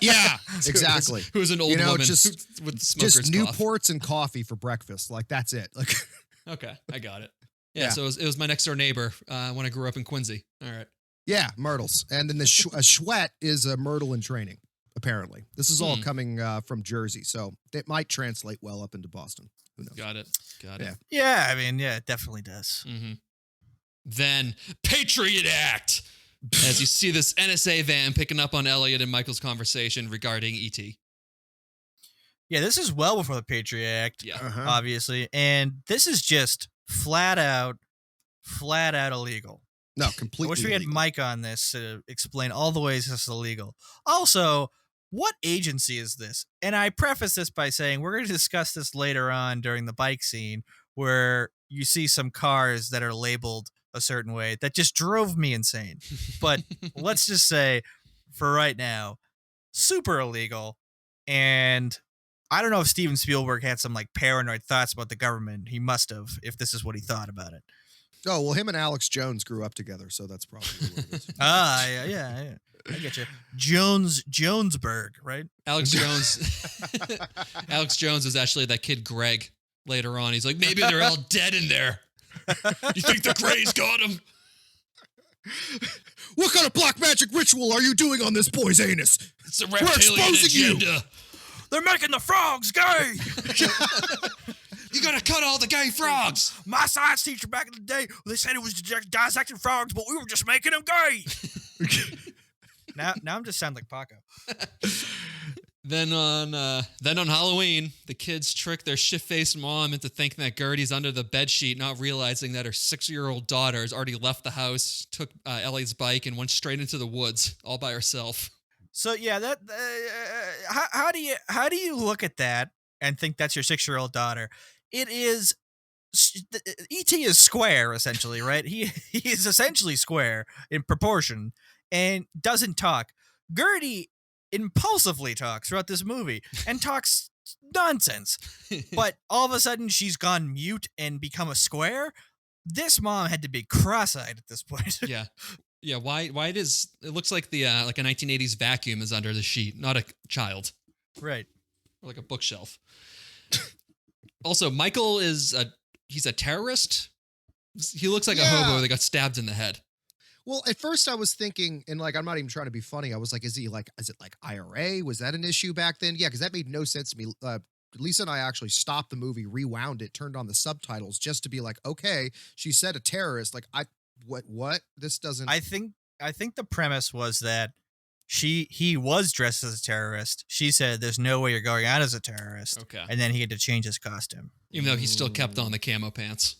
Yeah, exactly. Who's an old woman just with smoker's Just cough. Newports and coffee for breakfast. Like, that's it. Like, Okay, I got it. Yeah, Yeah. so it was my next door neighbor when I grew up in Quincy. All right. yeah, myrtles. And then a Schwet is a myrtle in training, apparently. This is all coming from Jersey, so it might translate well up into Boston. Who knows? Got it. Yeah. Yeah, I mean, yeah, it definitely does. Mm-hmm. Then Patriot Act. As you see this NSA van picking up on Elliot and Michael's conversation regarding E.T. Yeah, this is well before the Patriot Act, Yeah. obviously, and this is just flat out illegal. No, I completely wish we had illegal. Mike on this to explain all the ways this is illegal. Also, what agency is this? And I preface this by saying we're going to discuss this later on during the bike scene where you see some cars that are labeled a certain way that just drove me insane. But let's just say for right now, super illegal. And I don't know if Steven Spielberg had some like paranoid thoughts about the government. He must have, if this is what he thought about it. Oh, well, him and Alex Jones grew up together, so that's probably what it is. Yeah. I get you. Jonesburg, right? Alex Jones was actually that kid Greg later on. He's like, maybe they're all dead in there. You think the Greys got him? What kind of black magic ritual are you doing on this boy's anus? It's a reptilian agenda. They're making the frogs gay. You gotta cut all the gay frogs. My science teacher back in the day, they said it was dissecting frogs, but we were just making them gay. Now I'm just sounding like Paco. Then on Halloween, the kids trick their shit-faced mom into thinking that Gertie's under the bedsheet, not realizing that her 6-year-old daughter has already left the house, took Ellie's bike, and went straight into the woods all by herself. So yeah, that how do you look at that and think that's your 6-year-old daughter? It is. E.T. is square, essentially, right? He is essentially square in proportion and doesn't talk. Gertie impulsively talks throughout this movie and talks nonsense. But all of a sudden she's gone mute and become a square. This mom had to be cross-eyed at this point. Yeah. Yeah, why it looks like the like a 1980s vacuum is under the sheet, not a child. Right. Or like a bookshelf. Also, Michael he's a terrorist. He looks like a hobo that got stabbed in the head. Well, at first I was thinking, and like I'm not even trying to be funny. I was like, is it like IRA? Was that an issue back then? Yeah, because that made no sense to me. Lisa and I actually stopped the movie, rewound it, turned on the subtitles just to be like, okay, she said a terrorist. Like, what? This doesn't. I think the premise was that he was dressed as a terrorist. She said, "There's no way you're going out as a terrorist." Okay. And then he had to change his costume. Even though he still kept on the camo pants.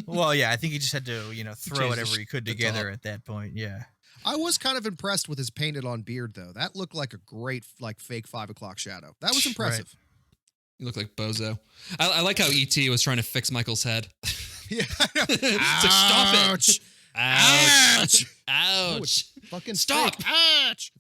Well, yeah, I think he just had to, throw Change whatever he could the together top. at that point. Yeah. I was kind of impressed with his painted on beard, though. That looked like a great, like, fake 5 o'clock shadow. That was impressive. You look like Bozo. I like how E.T. was trying to fix Michael's head. Yeah. It's like, stop it. Ouch. Ouch. Fucking stop. fake. Ouch.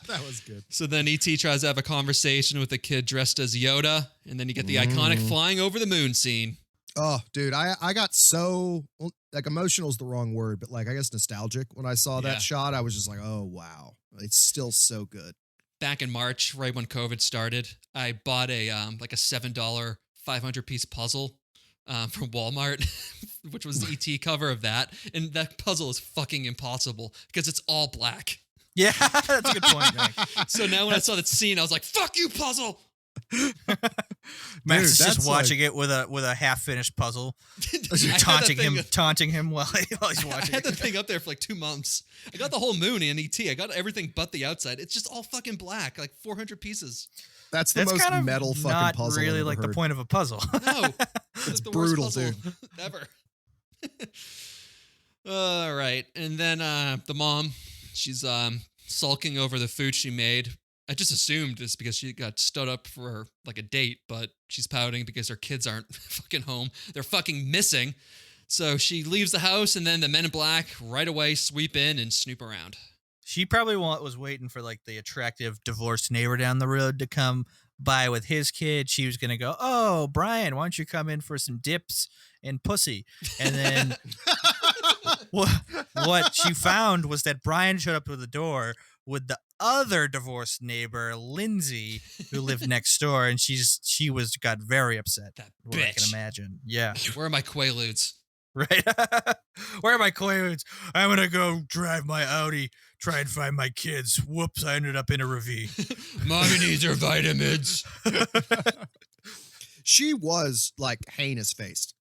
That was good. So then E.T. tries to have a conversation with a kid dressed as Yoda, and then you get the iconic flying over the moon scene. Oh, dude, I got so, like, emotional is the wrong word, but like, I guess nostalgic when I saw that shot. I was just like, oh, wow. It's still so good. Back in March, right when COVID started, I bought a like a $7 500-piece puzzle from Walmart, which was the ET cover of that. And that puzzle is fucking impossible because it's all black. Yeah, that's a good point, Mike. So now when I saw that scene, I was like, fuck you, puzzle. Max is just watching it with a half-finished puzzle, taunting him while he's watching. I had the thing up there for like 2 months. I got the whole moon in ET. I got everything but the outside. It's just all fucking black, like 400 pieces. That's the most kind of metal fucking puzzle. Not really I've like ever the point of a puzzle. No, it's the brutal, worst puzzle dude. Ever. All right, and then the mom, she's sulking over the food she made. I just assumed it's because she got stood up for like a date, but she's pouting because her kids aren't fucking home. They're fucking missing. So she leaves the house, and then the men in black right away sweep in and snoop around. She probably was waiting for like the attractive divorced neighbor down the road to come by with his kid. She was gonna go, "Oh, Brian, why don't you come in for some dips and pussy?" And then what she found was that Brian showed up to the door with the other divorced neighbor, Lindsay, who lived next door, and she got very upset. That what I can bitch. imagine. Yeah. Where are my Quaaludes? Right? Where are my Quaaludes? I'm gonna go drive my Audi, try and find my kids. Whoops, I ended up in a ravine. Mommy needs her vitamins. She was like heinous faced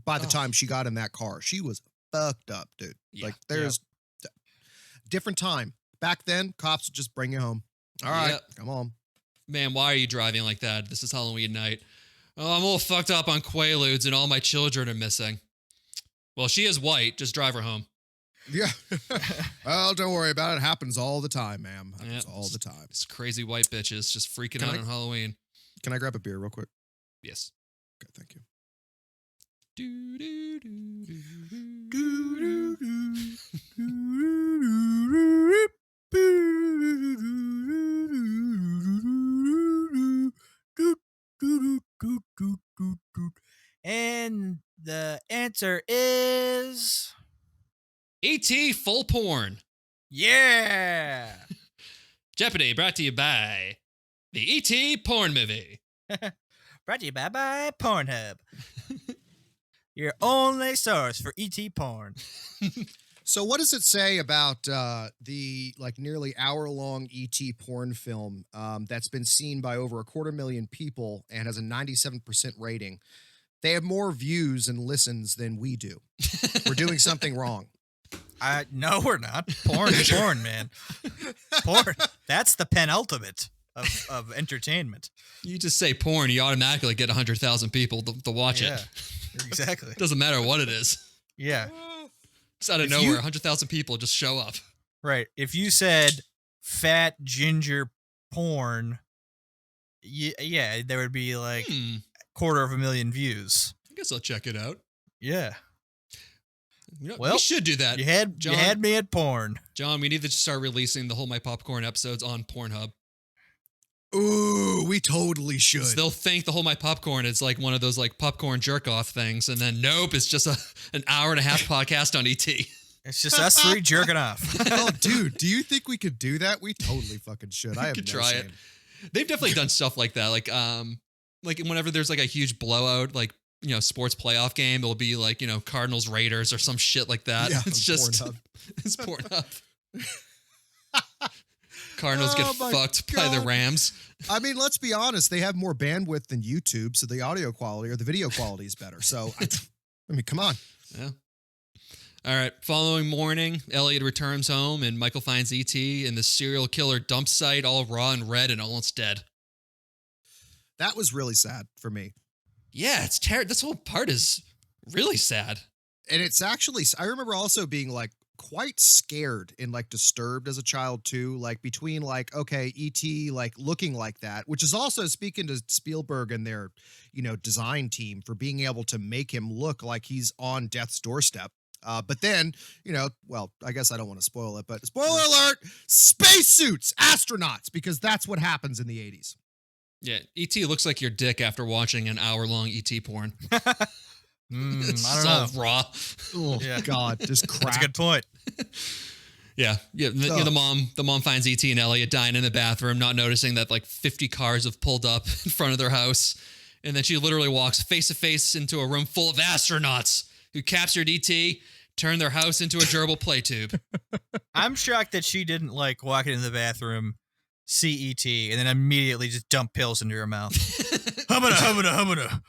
by the time she got in that car. She was fucked up, dude. Yeah. Like there's different time. Back then, cops would just bring you home. All right, come on. Man, why are you driving like that? This is Halloween night. Oh, I'm all fucked up on Quaaludes and all my children are missing. Well, she is white. Just drive her home. Yeah. Well, don't worry about it. It happens all the time, ma'am. Happens Yep. all the time. It's crazy white bitches just freaking Can out I- on Halloween. Can I grab a beer real quick? Yes. Okay, thank you. Do, do, do, do, And the answer is E.T. full porn. yeah. Jeopardy brought to you by the E.T. porn movie. Brought to you by Pornhub. Your only source for ET porn. So what does it say about the nearly hour-long ET porn film that's been seen by over 250,000 people and has a 97% rating? They have more views and listens than we do. We're doing something wrong. No, we're not. Porn is porn, man. Porn. That's the penultimate of entertainment. You just say porn, you automatically get 100,000 people to watch Yeah, it. exactly. Doesn't matter what it is. Yeah, It's out of If nowhere. you- 100,000 people just show up. right. If you said fat ginger porn, yeah, there would be like 250,000 views. I guess I'll check it out. Yeah. You know, Well, we should do that. You had me at porn. John, we need to start releasing the Hold My Popcorn episodes on Pornhub. Ooh, we totally should. So they'll think the Hold My Popcorn is like one of those like popcorn jerk-off things, and then nope, it's just an hour and a half podcast on ET. It's just us three jerking off. Oh, dude, do you think we could do that? We totally fucking should. I have could no try it. shame. They've definitely done stuff like that. Like whenever there's like a huge blowout, like, you know, sports playoff game, it'll be like, you know, Cardinals Raiders or some shit like that. Yeah, It's on just Pornhub. it's Pornhub. Cardinals get Oh my fucked by the God. Rams. I mean, let's be honest. They have more bandwidth than YouTube, so the audio quality or the video quality is better. So, I mean, come on. Yeah. All right. Following morning, Elliot returns home and Michael finds E.T. in the serial killer dump site, all raw and red and almost dead. That was really sad for me. Yeah, it's terrible. This whole part is really sad. And it's actually, I remember also being like quite scared and like disturbed as a child too. Like between like, okay, E.T. like looking like that, which is also speaking to Spielberg and their, you know, design team for being able to make him look like he's on death's doorstep. But then, you know, well, I guess I don't want to spoil it, but spoiler alert, spacesuits, astronauts, because that's what happens in the 80s. Yeah, E.T. looks like your dick after watching an hour-long E.T. porn. It's I don't just know. all raw. Oh, Yeah. God, just crap. That's a good point. Yeah. The mom finds E.T. and Elliot dying in the bathroom, not noticing that like 50 cars have pulled up in front of their house. And then she literally walks face to face into a room full of astronauts who captured E.T., turned their house into a gerbil play tube. I'm shocked that she didn't like walk into the bathroom, see ET, and then immediately just dump pills into her mouth. Humana.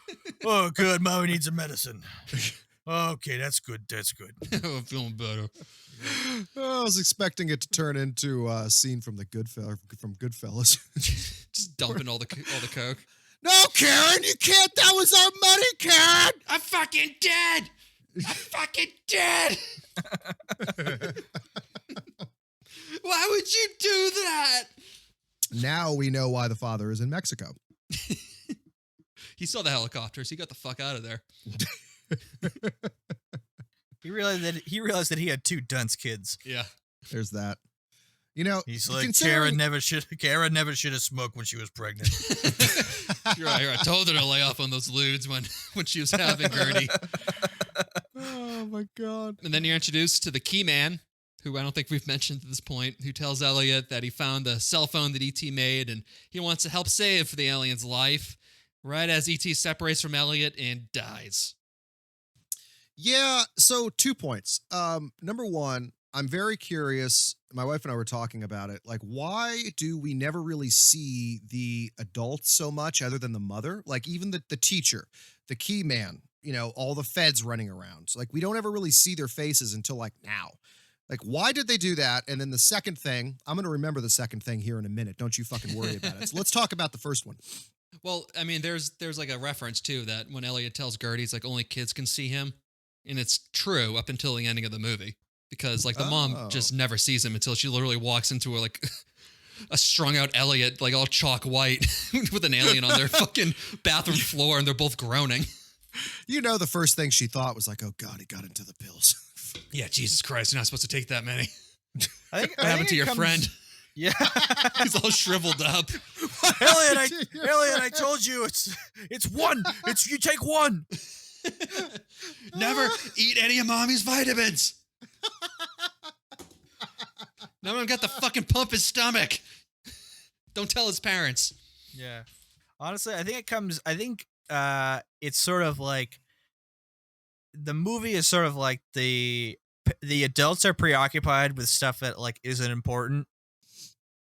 Oh, good. Mommy needs a medicine. Okay, that's good. That's good. I'm feeling better. Oh, I was expecting it to turn into a scene from from Goodfellas. Just dumping all the coke. No, Karen, you can't. That was our money, Karen. I'm fucking dead. I'm fucking dead. Why would you do that? Now we know why the father is in Mexico. He saw the helicopters. He got the fuck out of there. He realized that he had two dunce kids. Yeah. There's that. You know, He's like, considering- Kara never should have smoked when she was pregnant. You're right. I told her to lay off on those lewds when she was having Gertie. Oh my God. And then you're introduced to the key man, who I don't think we've mentioned at this point, who tells Elliot that he found the cell phone that E.T. made and he wants to help save the alien's life, right as E.T. separates from Elliot and dies. Yeah, so 2 points. Number one, I'm very curious. My wife and I were talking about it. Like, why do we never really see the adults so much other than the mother? Like, even the teacher, the key man, you know, all the feds running around. So, like, we don't ever really see their faces until like now. Like, why did they do that? And then the second thing, I'm going to remember the second thing here in a minute. Don't you fucking worry about it. So let's talk about the first one. Well, I mean, there's like a reference too that when Elliot tells Gertie, it's like only kids can see him, and it's true up until the ending of the movie because like the mom just never sees him until she literally walks into like a strung out Elliot like all chalk white with an alien on their fucking bathroom floor, and they're both groaning. You know, the first thing she thought was like, "Oh God, he got into the pills." Yeah, Jesus Christ, you're not supposed to take that many. What happened to your friend? Yeah, he's all shriveled up. Elliot, I told you it's one. It's you take one. Never eat any of mommy's vitamins. No one got the fucking pump his stomach. Don't tell his parents. Yeah, honestly, I think it's sort of like the movie is sort of like the adults are preoccupied with stuff that like isn't important,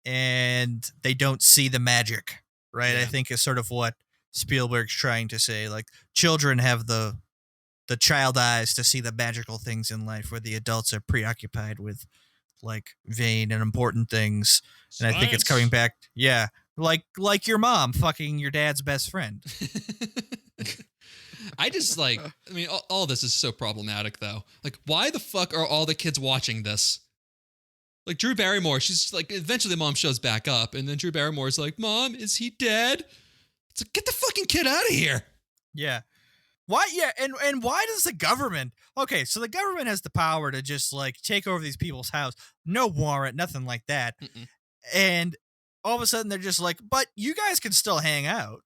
and they don't see the magic, right? Yeah. I think is sort of what Spielberg's trying to say. Like children have the child eyes to see the magical things in life, where the adults are preoccupied with like vain and important things. And I think it's coming back. Yeah. Like your mom fucking your dad's best friend. I just like, I mean, all this is so problematic though. Like, why the fuck are all the kids watching this? Like Drew Barrymore, she's like, eventually mom shows back up, and then Drew Barrymore's like, "Mom, is he dead?" It's like, get the fucking kid out of here. Yeah. Why? Yeah. And why does the government? Okay. So the government has the power to just like take over these people's house. No warrant, nothing like that. Mm-mm. And all of a sudden they're just like, but you guys can still hang out.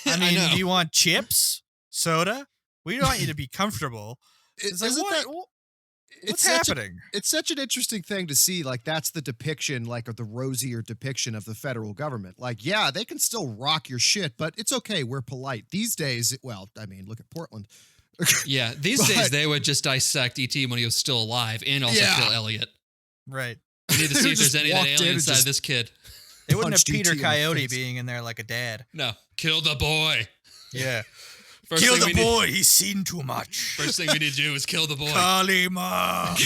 I mean, know. do you want chips, soda? We want you to be comfortable. It's like, what's happening? It's such an interesting thing to see. Like, that's the depiction, like, of the rosier depiction of the federal government. Like, yeah, they can still rock your shit, but it's okay. We're polite. These days, well, I mean, look at Portland. Yeah, these days they would just dissect E.T. when he was still alive and also kill Elliot. Right. We need to see if there's any of that alien inside just this kid. They wouldn't have punched Peter E.T. in the Coyote face. being in there like a dad. No, kill the boy. Yeah. First Kill thing the we need- boy. He's seen too much. First thing we need to do is kill the boy. Kalima.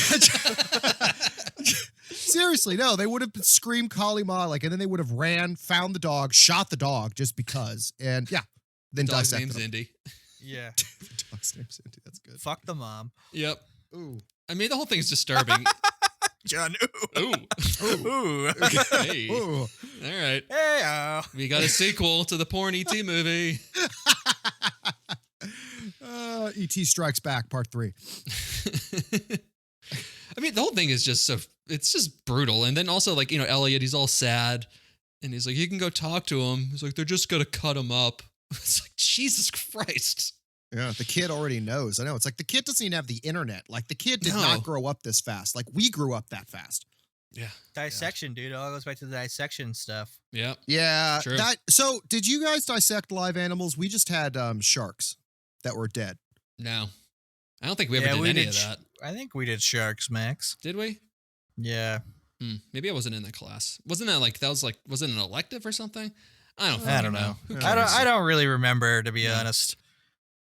Seriously, no, they would have screamed Kali Ma, like, and then they would have ran, found the dog, shot the dog just because, and yeah, then Dog's dissected name's him. Indy. Yeah. Dog's name's Indy. That's good. Fuck the mom. Yep. Ooh. I mean, the whole thing's disturbing. John. Ooh. Ooh. Hey. Ooh. All right. Hey. We got a sequel to the porn E.T. movie. E.T. Strikes Back, Part 3. I mean, the whole thing is just it's just brutal. And then also, like, you know, Elliot, he's all sad. And he's like, you can go talk to him. He's like, they're just going to cut him up. It's like, Jesus Christ. Yeah, the kid already knows. I know. It's like the kid doesn't even have the internet. Like, the kid did not grow up this fast. Like, we grew up that fast. Yeah. Dissection, dude. It all goes back to the dissection stuff. Yeah. Yeah. True. So, did you guys dissect live animals? We just had sharks that were dead. No. I don't think we ever did any of that. I think we did sharks, Max. Did we? Yeah. Maybe I wasn't in that class. Wasn't that like, was it an elective or something? I don't know. Who Yeah. cares? I don't really remember, to be honest.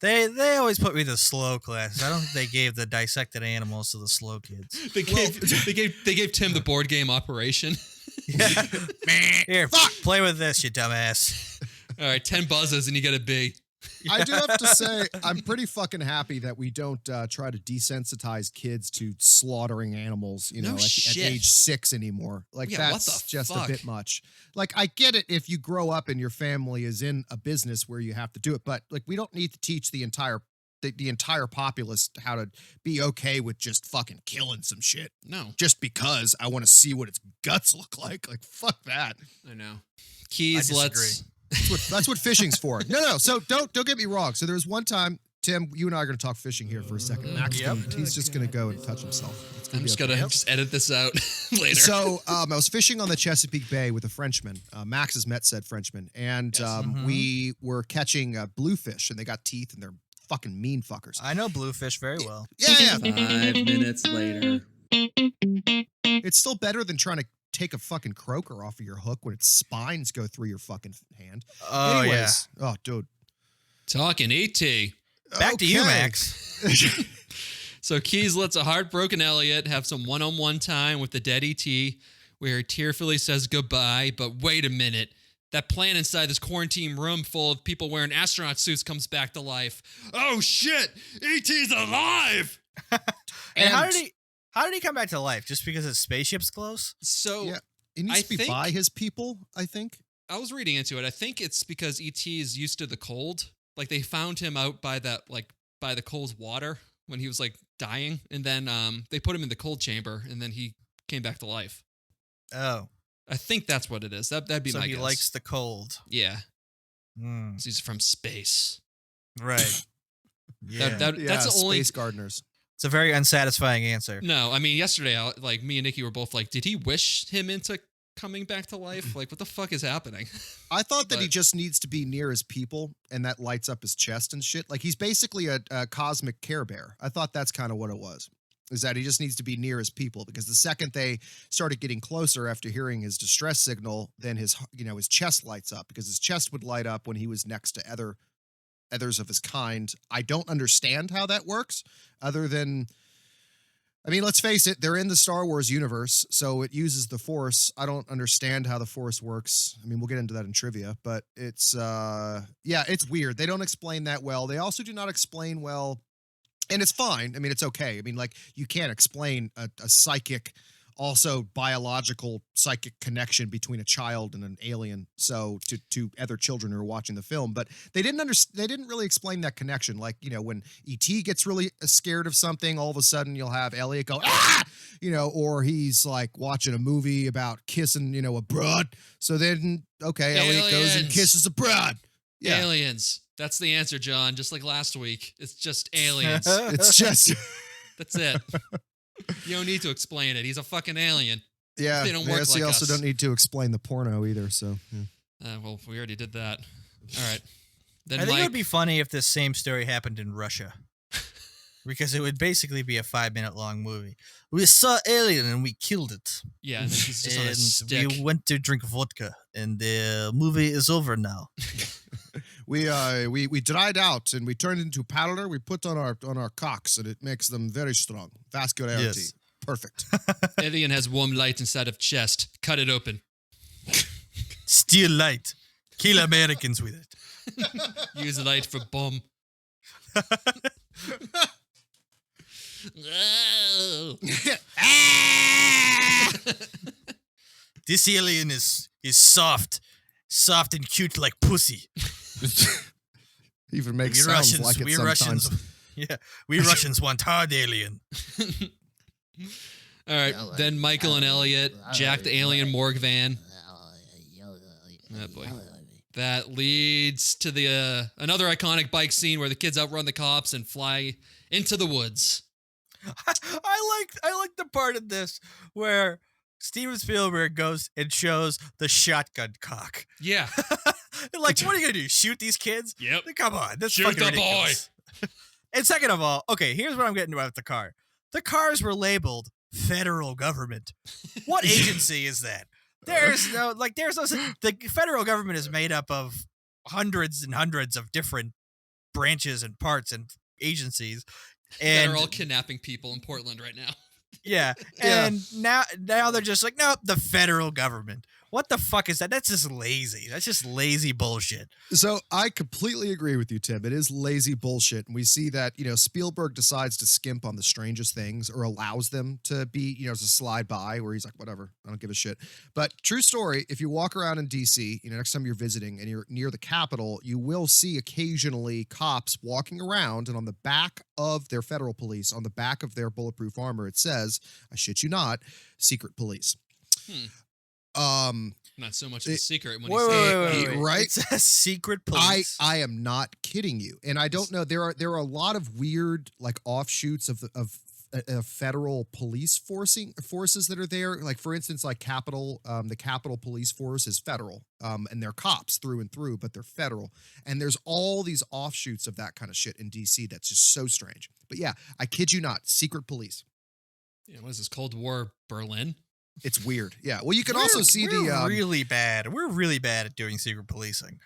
They always put me in the slow class. I don't think they gave the dissected animals to the slow kids. They gave Tim the board game Operation. Yeah. Here, play with this, you dumbass. All right, 10 buzzes and you get a B. I do have to say, I'm pretty fucking happy that we don't try to desensitize kids to slaughtering animals, you know, No at shit. age 6 anymore. Like, Yeah, what that's the just fuck? a bit much. Like, I get it if you grow up and your family is in a business where you have to do it, but like, we don't need to teach the entire populace how to be okay with just fucking killing some shit. No, Just because I want to see what its guts look like. Like, fuck that. I know. Keys, I let's. disagree. That's what fishing's for. No. So don't get me wrong. So there was one time, Tim, you and I are going to talk fishing here for a second. Max, he's just going to go and touch himself. It's I'm be just okay. going to just edit this out later. So I was fishing on the Chesapeake Bay with a Frenchman. Max has met said Frenchman, and we were catching bluefish, and they got teeth, and they're fucking mean fuckers. I know bluefish very well. Yeah. 5 minutes later. It's still better than trying to take a fucking croaker off of your hook when its spines go through your fucking hand. Oh, Anyways, oh, dude. Talking E.T. Back to you, Okay. Max. So Keys lets a heartbroken Elliot have some one-on-one time with the dead E.T., where he tearfully says goodbye. But wait a minute. That plant inside this quarantine room full of people wearing astronaut suits comes back to life. Oh, shit! E.T.'s alive! And how did he come back to life? Just because his spaceship's close? So Yeah, it needs to be by his people, I think. I was reading into it. I think it's because E.T. is used to the cold. Like, they found him out by the cold water when he was, like, dying. And then they put him in the cold chamber, and then he came back to life. Oh. I think that's what it is. That'd be my guess. So he likes the cold. Yeah. Mm. He's from space. Right. Yeah. That's the only... Space gardeners. It's a very unsatisfying answer. No, I mean, yesterday, me and Nikki were both like, did he wish him into coming back to life? Like, what the fuck is happening? I thought that he just needs to be near his people, and that lights up his chest and shit. Like, he's basically a cosmic Care Bear. I thought that's kind of what it was. Is that he just needs to be near his people, because the second they started getting closer after hearing his distress signal, then his chest lights up, because his chest would light up when he was next to others of his kind. I don't understand how that works, other than, I mean, let's face it, they're in the Star Wars universe, so it uses the Force. I don't understand how the Force works. I mean, we'll get into that in trivia, but it's it's weird. They don't explain that well. They also do not explain well. And it's fine. I mean, it's okay. I mean, like, you can't explain a psychic, also biological psychic connection between a child and an alien. So to other children who are watching the film, but they didn't really explain that connection. Like, when E.T. gets really scared of something, all of a sudden you'll have Elliot go, ah, or he's like watching a movie about kissing, a broad. So then, okay, Elliot goes and kisses a broad. Yeah. Aliens. That's the answer, John. Just like last week. It's just aliens. It's just... That's it. You don't need to explain it. He's a fucking alien. Yeah. They don't work like you us. also don't need to explain the porno either, so... Yeah. Well, we already did that. All right. Then I think it would be funny if this same story happened in Russia. Because it would basically be a 5-minute long movie. We saw alien and we killed it. Yeah, and then he's just on a stick. We went to drink vodka, and the movie is over now. We dried out and we turned into powder. We put on our cocks, and it makes them very strong. Vascularity, yes. Perfect. Alien has warm light inside of chest. Cut it open. Steal light. Kill Americans with it. Use light for bomb. This alien is soft and cute like pussy. Even makes sounds like it sometimes. We Russians want hard alien. All right, then Michael and Elliot jack the alien morgue van. Oh boy. That leads to the another iconic bike scene where the kids outrun the cops and fly into the woods. I like the part of this where Steven Spielberg goes and shows the shotgun cock. Yeah. Like, what are you gonna do? Shoot these kids? Yep. Come on, that's Shoot fucking the ridiculous. Boy. And second of all, okay, here's what I'm getting about the car. The cars were labeled federal government. What agency is that? The federal government is made up of hundreds and hundreds of different branches and parts and agencies. And they're all kidnapping people in Portland right now. Yeah. And now they're just like, no, the federal government. What the fuck is that? That's just lazy. That's just lazy bullshit. So I completely agree with you, Tim. It is lazy bullshit. And we see that, Spielberg decides to skimp on the strangest things, or allows them to be, to slide by, where he's like, whatever, I don't give a shit. But true story, if you walk around in DC, next time you're visiting and you're near the Capitol, you will see occasionally cops walking around, and on the back of their federal police, on the back of their bulletproof armor, it says, I shit you not, secret police. Not so much of a secret when wait, right? It's a secret police. I am not kidding you, and I don't know. There are a lot of weird like offshoots of federal police forces that are there. Like, for instance, like the Capitol Police Force is federal, and they're cops through and through, but they're federal. And there's all these offshoots of that kind of shit in DC that's just so strange. But yeah, I kid you not, secret police. Yeah, what is this, Cold War Berlin? It's weird. Yeah. Well, you can also see we're really bad. We're really bad at doing secret policing.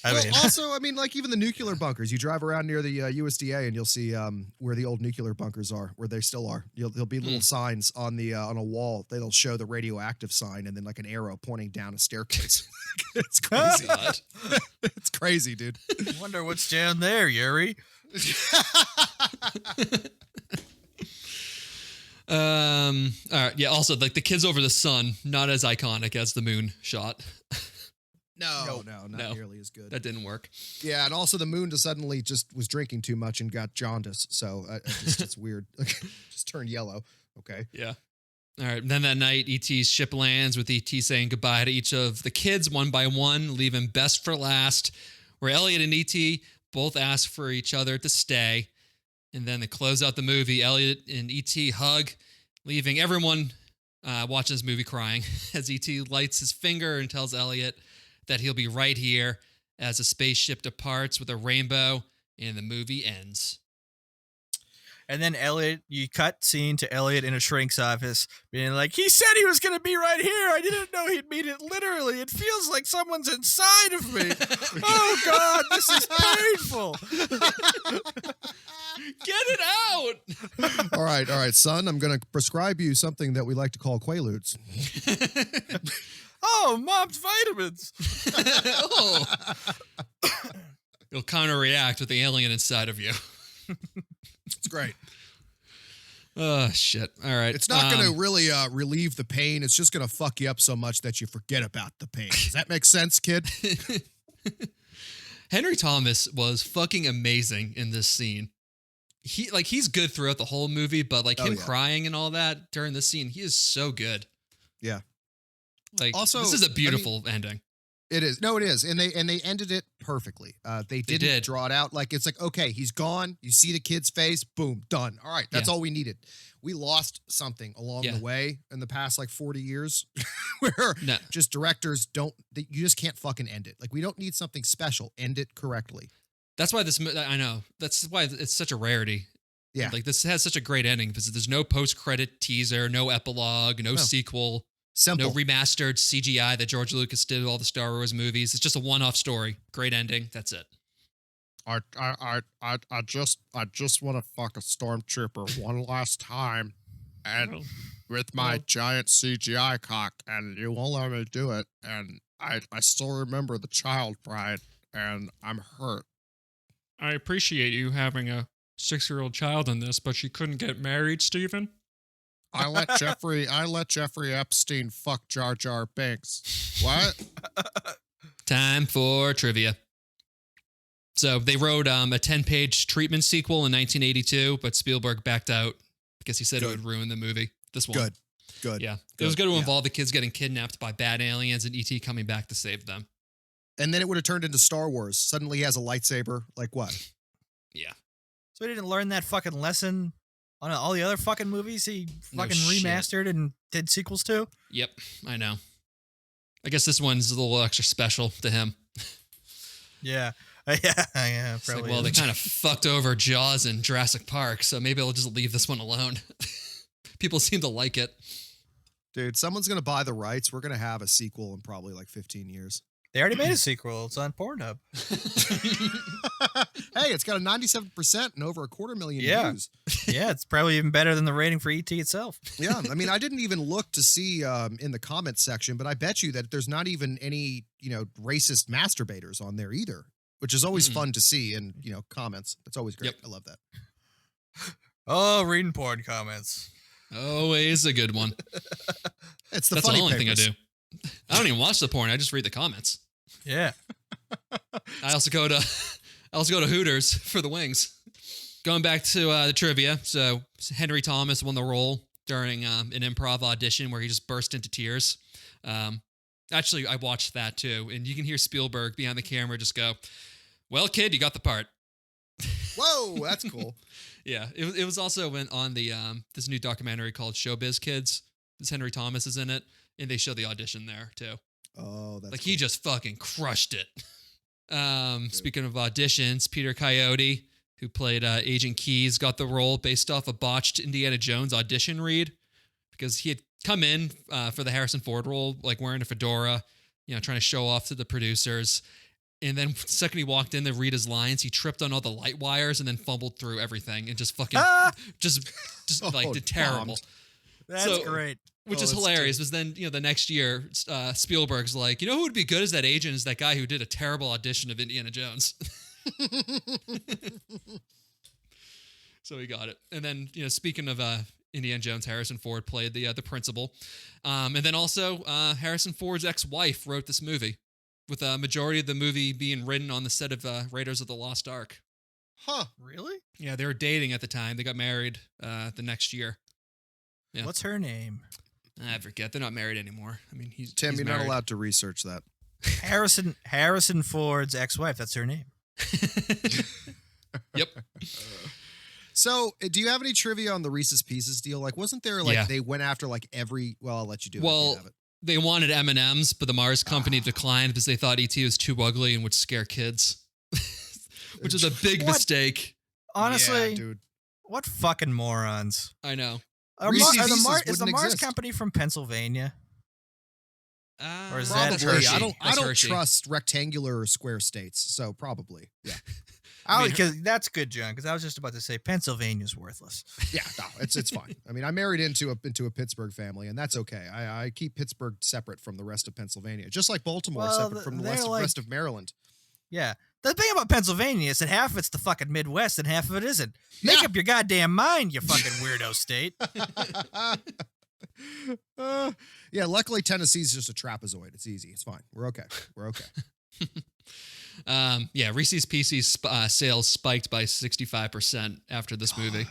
Also, I mean, like even the nuclear bunkers. You drive around near the USDA and you'll see where the old nuclear bunkers are, where they still are. There'll be little signs on the on a wall. They'll show the radioactive sign and then like an arrow pointing down a staircase. It's crazy. It's crazy, dude. I wonder what's down there, Yuri. All right. Yeah. Also, like the kids over the sun, not as iconic as the moon shot. No, not nearly as good. That didn't work. Yeah, and also the moon just suddenly just was drinking too much and got jaundice. So it's weird. Just turned yellow. Okay. Yeah. All right. Then that night, E.T.'s ship lands with E.T. saying goodbye to each of the kids one by one, leaving best for last, where Elliot and E.T. both ask for each other to stay. And then to close out the movie, Elliot and E.T. hug, leaving everyone watching this movie crying as E.T. lights his finger and tells Elliot that he'll be right here as the spaceship departs with a rainbow and the movie ends. And then Elliot, you cut scene to Elliot in a shrink's office being like, he said he was going to be right here. I didn't know he'd mean it literally. It feels like someone's inside of me. Oh, God, this is painful. Get it out. All right, son. I'm going to prescribe you something that we like to call Quaaludes. Oh, Mom's vitamins. Oh. You'll kind of react with the alien inside of you. It's great. Oh, shit. All right. It's not going to really relieve the pain. It's just going to fuck you up so much that you forget about the pain. Does that make sense, kid? Henry Thomas was fucking amazing in this scene. He's good throughout the whole movie, but him crying and all that during this scene, he is so good. Yeah. Also, this is a beautiful ending. It is. No, it is. And they ended it perfectly. They didn't draw it out. Like, it's like, okay, he's gone. You see the kid's face. Boom, done. All right. That's all we needed. We lost something along the way in the past 40 years where just directors you just can't fucking end it. Like, we don't need something special. End it correctly. That's why I know. That's why it's such a rarity. Yeah. This has such a great ending because there's no post-credit teaser, no epilogue, no sequel. Simple. No remastered CGI that George Lucas did with all the Star Wars movies. It's just a one-off story. Great ending. That's it. I just want to fuck a stormtrooper one last time, and with my giant CGI cock, and you won't let me do it. And I still remember the child bride, and I'm hurt. I appreciate you having a 6-year-old child in this, but she couldn't get married, Stephen. I let Jeffrey Epstein fuck Jar Jar Binks. What? Time for trivia. So they wrote a 10-page treatment sequel in 1982, but Spielberg backed out because he said it would ruin the movie. This one. Good. Yeah. It was going to involve the kids getting kidnapped by bad aliens and E.T. coming back to save them. And then it would have turned into Star Wars. Suddenly he has a lightsaber. Like what? Yeah. So he didn't learn that fucking lesson on all the other fucking movies he fucking remastered and did sequels to? Yep, I know. I guess this one's a little extra special to him. Yeah. Yeah, probably. They kind of fucked over Jaws and Jurassic Park, so maybe I'll just leave this one alone. People seem to like it. Dude, someone's going to buy the rights. We're going to have a sequel in probably 15 years. They already made a sequel. It's on Pornhub. Hey, it's got a 97% and over 250,000 views. Yeah, it's probably even better than the rating for ET itself. Yeah, I mean, I didn't even look to see in the comments section, but I bet you that there's not even any, racist masturbators on there either, which is always fun to see in, comments. That's always great. Yep. I love that. Oh, reading porn comments. Always a good one. It's the That's funny the only papers. thing I do. I don't even watch the porn. I just read the comments. Yeah. I also go to Hooters for the wings. Going back to the trivia, so Henry Thomas won the role during an improv audition where he just burst into tears. Actually, I watched that too, and you can hear Spielberg behind the camera just go, "Well, kid, you got the part." Whoa, that's cool. Yeah, it was also on the this new documentary called Showbiz Kids. This Henry Thomas is in it, and they show the audition there too. Oh, that's he just fucking crushed it. Speaking of auditions, Peter Coyote, who played Agent Keyes, got the role based off a botched Indiana Jones audition read because he had come in for the Harrison Ford role, wearing a fedora, trying to show off to the producers. And then the second he walked in to read his lines, he tripped on all the light wires and then fumbled through everything and just fucking just like did terrible. bombed. That's great. Which Oh, is that's hilarious. Because then, the next year, Spielberg's like, who would be good as that agent is that guy who did a terrible audition of Indiana Jones. So he got it. And then, speaking of Indiana Jones, Harrison Ford played the principal. And then also Harrison Ford's ex-wife wrote this movie, with a majority of the movie being written on the set of Raiders of the Lost Ark. Huh. Really? Yeah, they were dating at the time. They got married the next year. Yeah. What's her name? I forget. They're not married anymore. I mean, he's Tim, you're married. not allowed to research that. Harrison Ford's ex-wife. That's her name. Yep. So, do you have any trivia on the Reese's Pieces deal? Like, wasn't there they went after every? Well, I'll let you do it. if you have it. They wanted M&Ms, but the Mars company declined because they thought ET was too ugly and would scare kids, which is a big What? mistake. Honestly, yeah, dude. what fucking morons. I know. Reese's Is Pieces the wouldn't Mars exist. company from Pennsylvania? Or is that Probably. Hershey. I don't That's Hershey. trust rectangular or square states, so probably. Yeah. Because that's good, John. Because I was just about to say Pennsylvania's worthless. Yeah, no, it's fine. I mean, I married into a Pittsburgh family, and that's okay. I keep Pittsburgh separate from the rest of Pennsylvania, just like Baltimore separate from the rest of Maryland. Yeah. The thing about Pennsylvania is that half of it's the fucking Midwest and half of it isn't. Make Yeah. up your goddamn mind, you fucking weirdo state. Yeah, luckily Tennessee's just a trapezoid. It's easy. It's fine. We're okay. Reese's Pieces sales spiked by 65% after this movie.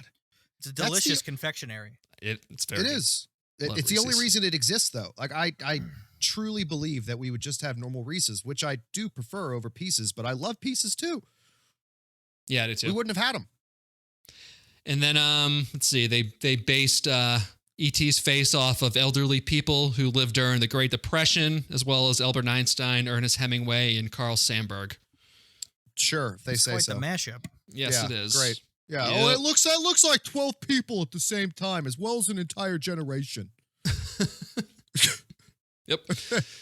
It's a delicious confectionery. It's very It good. is. Love It's the only Reese's. reason it exists, though. Like I truly believe that we would just have normal Reese's, which I do prefer over Pieces, but I love Pieces too. Yeah, I do too. We wouldn't have had them. And then let's see, they based E.T.'s face off of elderly people who lived during the Great Depression, as well as Albert Einstein, Ernest Hemingway, and Carl Sandburg. Sure, if they It's say quite so. the mashup. Yes, Yeah, it is. great. Yeah. Yep. Oh, it looks like 12 people at the same time, as well as an entire generation. Yep.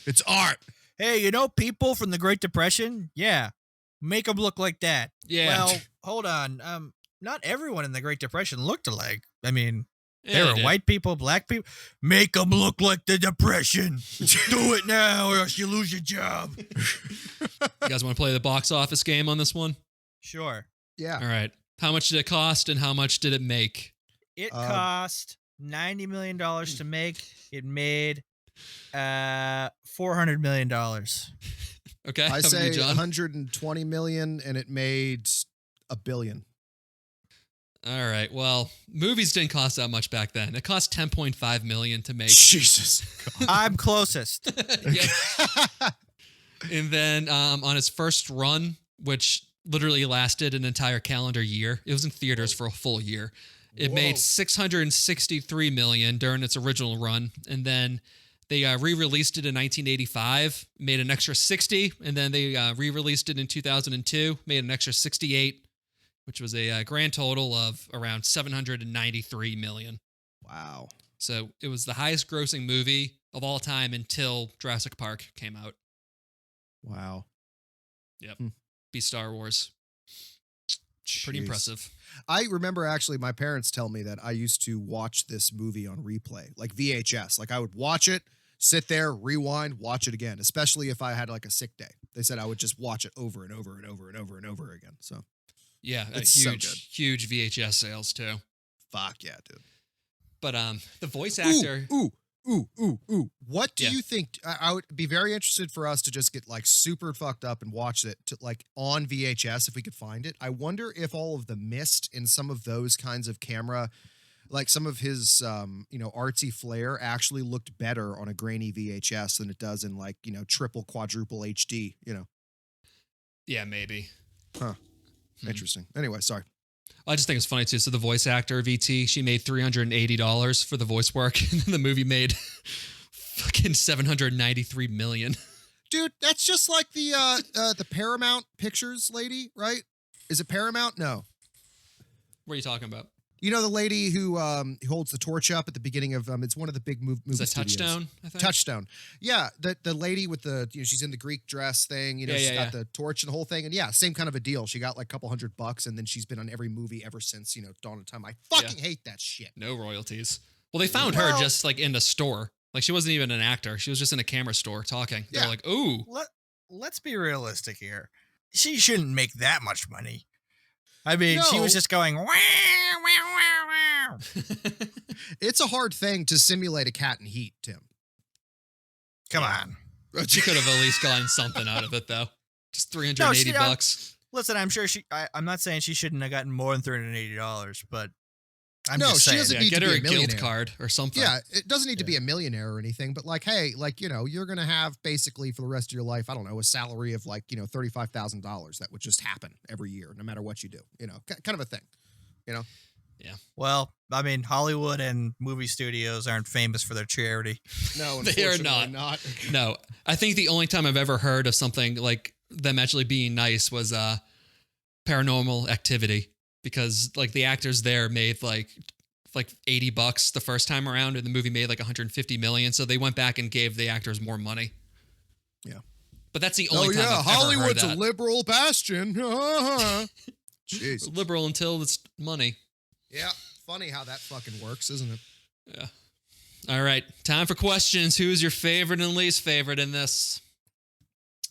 It's art. Hey, people from the Great Depression? Yeah. Make them look like that. Yeah. Well, hold on. Not everyone in the Great Depression looked alike. I mean, Yeah, there they were did. white people, black people. Make them look like the Depression. Do it now or else you lose your job. You guys want to play the box office game on this one? Sure. Yeah. All right. How much did it cost and how much did it make? It cost $90 million to make. It made $400 million. Okay. I how about say you, John? 120 million, and it made $1 billion. All right. Well, movies didn't cost that much back then. It cost $10.5 million to make. Jesus. I'm closest. Yeah. And then on its first run, which literally lasted an entire calendar year, it was in theaters for a full year. It made $663 million during its original run, and then they re-released it in 1985, made an extra 60, and then they re-released it in 2002, made an extra 68, which was a grand total of around $793 million. Wow. So it was the highest-grossing movie of all time until Jurassic Park came out. Wow. Yep. Beat Star Wars. Pretty Jeez. impressive. I remember actually my parents tell me that I used to watch this movie on replay, like VHS. Like I would watch it, sit there, rewind, watch it again, especially if I had like a sick day. They said I would just watch it over and over and over and over and over again. So Yeah, It's so huge VHS sales too. fuck yeah, dude. But the voice actor, Ooh. What do Yeah. you think? I would be very interested for us to just get like super fucked up and watch it to like on VHS if we could find it. I wonder if all of the mist in some of those kinds of camera, like some of his, artsy flair actually looked better on a grainy VHS than it does in like, triple, quadruple HD, yeah, maybe. Interesting. Anyway, sorry. I just think it's funny too. So the voice actor of ET, she made $380 for the voice work, and then the movie made fucking $793 million. Dude, that's just like the Paramount Pictures lady, right? Is it Paramount? No. What are you talking about? You know the lady who holds the torch up at the beginning of it's one of the big movie Is that studios. Touchstone? I think. Touchstone. Yeah, the lady with the she's in the Greek dress thing. She's got the torch and the whole thing, and same kind of a deal. She got like a couple $100, and then she's been on every movie ever since Dawn of Time. I fucking hate that shit. No royalties. Well, they found her just like in the store. Like she wasn't even an actor. She was just in a camera store talking. They're like, ooh. Let's be realistic here. She shouldn't make that much money. I mean, she was just going, wow, wow, wow, wow. It's a hard thing to simulate a cat in heat, Tim. Come on. She could have at least gotten something out of it, though. Just $380. Listen, I'm sure I'm not saying she shouldn't have gotten more than $380, but I'm no, just she saying. doesn't need get to her be a guild card or something. Yeah, it doesn't need to be a millionaire or anything, but like, hey, like, you're going to have basically for the rest of your life, I don't know, a salary of like, $35,000 that would just happen every year, no matter what you do, kind of a thing, Yeah. Well, I mean, Hollywood and movie studios aren't famous for their charity. No, They are unfortunately not. No, I think the only time I've ever heard of something like them actually being nice was Paranormal Activity. Because like the actors there made like $80 the first time around, and the movie made like 150 million. So they went back and gave the actors more money. Yeah, but that's the only time I've Hollywood's ever heard that. a liberal bastion. Jeez, Liberal until it's money. Yeah, funny how that fucking works, isn't it? Yeah. All right, time for questions. Who's your favorite and least favorite in this?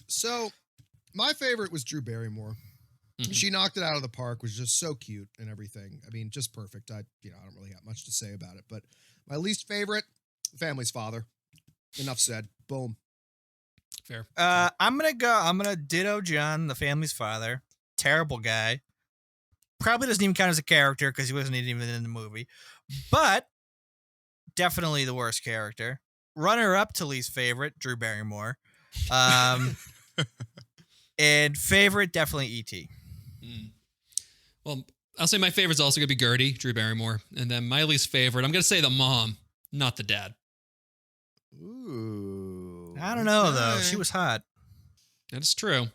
So, my favorite was Drew Barrymore. She knocked it out of the park, was just so cute and everything. I mean, just perfect. I don't really have much to say about it, but my least favorite, Family's Father. Enough said. Boom. Fair. I'm gonna ditto John, the Family's Father. Terrible guy. Probably doesn't even count as a character because he wasn't even in the movie, but definitely the worst character. Runner up to least favorite, Drew Barrymore. And favorite, definitely E.T. Well, I'll say my favorite's also going to be Gertie, Drew Barrymore. And then my least favorite, I'm going to say the mom, not the dad. Ooh. I don't know, though. She was hot. That's true.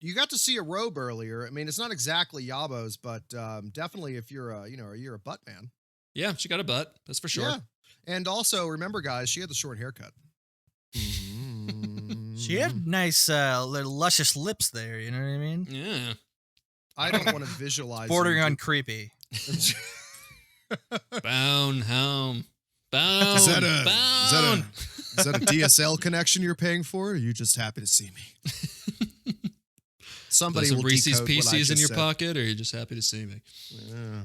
You got to see a robe earlier. I mean, it's not exactly Yabo's, but definitely if you're a butt man. Yeah, she got a butt. That's for sure. Yeah. And also, remember, guys, she had the short haircut. She had nice, little luscious lips there. You know what I mean? Yeah. I don't want to visualize. Bordering on creepy. Bone home. Bone. Is that Bone. a DSL connection you're paying for? Or are you just happy to see me? Somebody Some will Reese's decode what I Pieces in just your said. pocket, or are you just happy to see me? Yeah,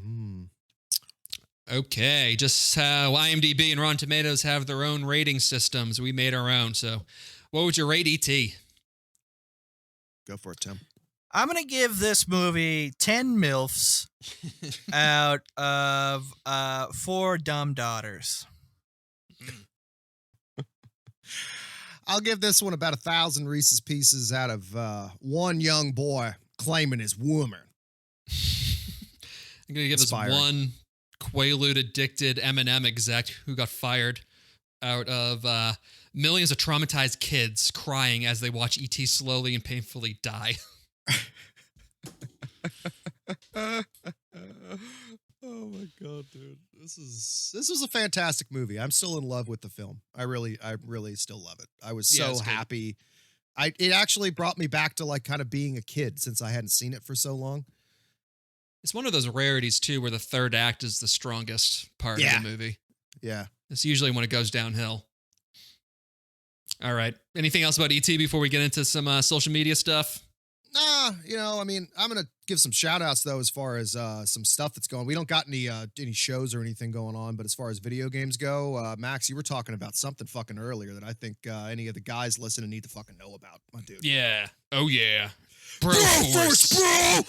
Okay, just how IMDb and Rotten Tomatoes have their own rating systems. We made our own. So, what would you rate E.T.? Go for it, Tim. I'm going to give this movie 10 MILFs out of 4 dumb daughters. I'll give this one about 1,000 Reese's Pieces out of one young boy claiming his woman. I'm going to give this one Quaalude addicted M&M exec who got fired out of millions of traumatized kids crying as they watch E.T. slowly and painfully die. Oh my god, dude. This was a fantastic movie. I'm still in love with the film. I really still love it. I was so happy. It actually brought me back to like kind of being a kid since I hadn't seen it for so long. It's one of those rarities too where the third act is the strongest part of the movie. Yeah. It's usually when it goes downhill. All right. Anything else about E.T. before we get into some social media stuff? Nah, I mean, I'm going to give some shout outs though, as far as some stuff that's going. We don't got any shows or anything going on, but as far as video games go, Max, you were talking about something fucking earlier that I think any of the guys listening need to fucking know about, my dude. Yeah. Oh, yeah. Bro Force, bro!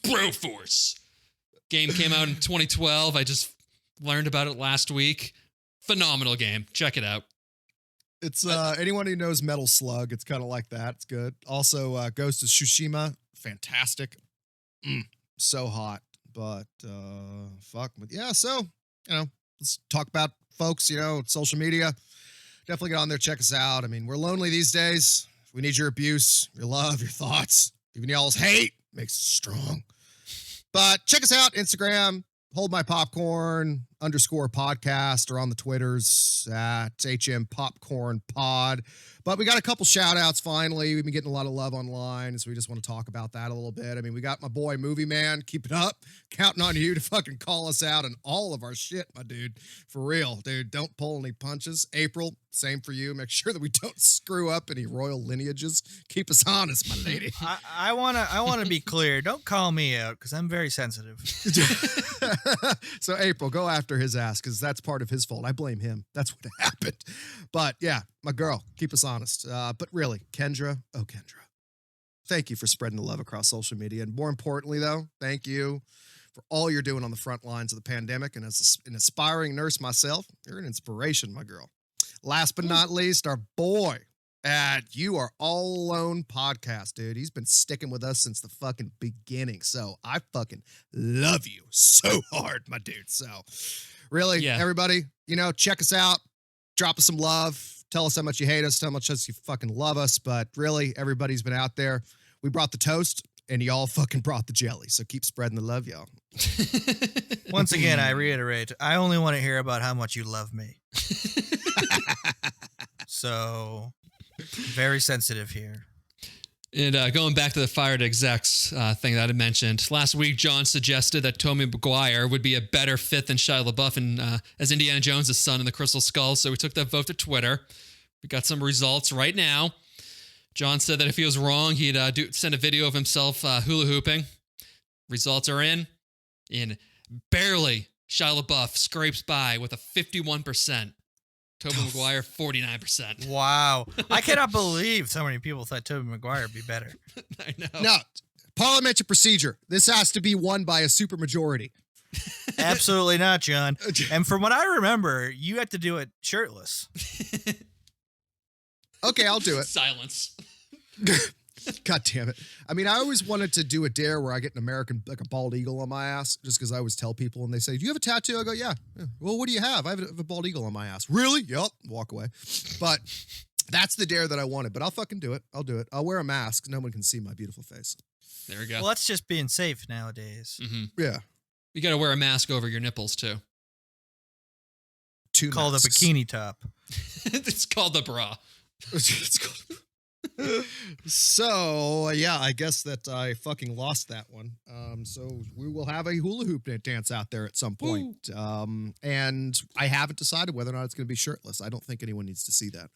Bro Force. Game came out in 2012. I just learned about it last week. Phenomenal game. Check it out. It's anyone who knows Metal Slug, it's kind of like that. It's good. Also, Ghost of Tsushima, fantastic. So hot. But fuck. But yeah, so, let's talk about folks, social media. Definitely get on there, check us out. I mean, we're lonely these days. We need your abuse, your love, your thoughts, even y'all's hate makes us strong. But check us out, Instagram, Hold My Popcorn _podcast, or on the Twitters at HM Popcorn Pod. But we got a couple shout outs finally. We've been getting a lot of love online, so we just want to talk about that a little bit. I mean, we got my boy Movie Man. Keep it up. Counting on you to fucking call us out on all of our shit, my dude. For real, dude. Don't pull any punches. April, same for you. Make sure that we don't screw up any royal lineages. Keep us honest, my lady. I wanna be clear. Don't call me out because I'm very sensitive. So April, go after his ass because that's part of his fault. I blame him. That's what happened. But yeah, my girl, keep us honest. But really, Kendra, thank you for spreading the love across social media. And more importantly, though, thank you for all you're doing on the front lines of the pandemic. And as an aspiring nurse myself, you're an inspiration, my girl. Last but not least, our boy at You Are All Alone podcast, dude. He's been sticking with us since the fucking beginning. So I fucking love you so hard, my dude. So really, everybody, check us out. Drop us some love. Tell us how much you hate us. How much you fucking love us. But really, everybody's been out there. We brought the toast, and y'all fucking brought the jelly. So keep spreading the love, y'all. Once again, I reiterate, I only want to hear about how much you love me. So, very sensitive here. And going back to the fired execs thing that I mentioned, last week John suggested that Tobey Maguire would be a better fit than Shia LaBeouf as Indiana Jones' son in the Crystal Skull, so we took that vote to Twitter. We got some results right now. John said that if he was wrong, he'd send a video of himself hula hooping. Results are in, and barely Shia LaBeouf scrapes by with a 51%. Tobey Maguire, 49%. Wow. I cannot believe so many people thought Tobey Maguire would be better. I know. No, parliamentary procedure. This has to be won by a supermajority. Absolutely not, John. And from what I remember, you had to do it shirtless. Okay, I'll do it. Silence. God damn it. I mean, I always wanted to do a dare where I get an American, like a bald eagle on my ass, just because I always tell people and they say, do you have a tattoo? I go, yeah. Well, what do you have? I have a bald eagle on my ass. Really? Yup. Walk away. But that's the dare that I wanted, but I'll fucking do it. I'll do it. I'll wear a mask. No one can see my beautiful face. There we go. Well, that's just being safe nowadays. Mm-hmm. Yeah. You got to wear a mask over your nipples, too. Two called masks. a bikini top. It's called the bra. It's called... So yeah, I guess that I fucking lost that one. So we will have a hula hoop dance out there at some point. And I haven't decided whether or not it's going to be shirtless. I don't think anyone needs to see that.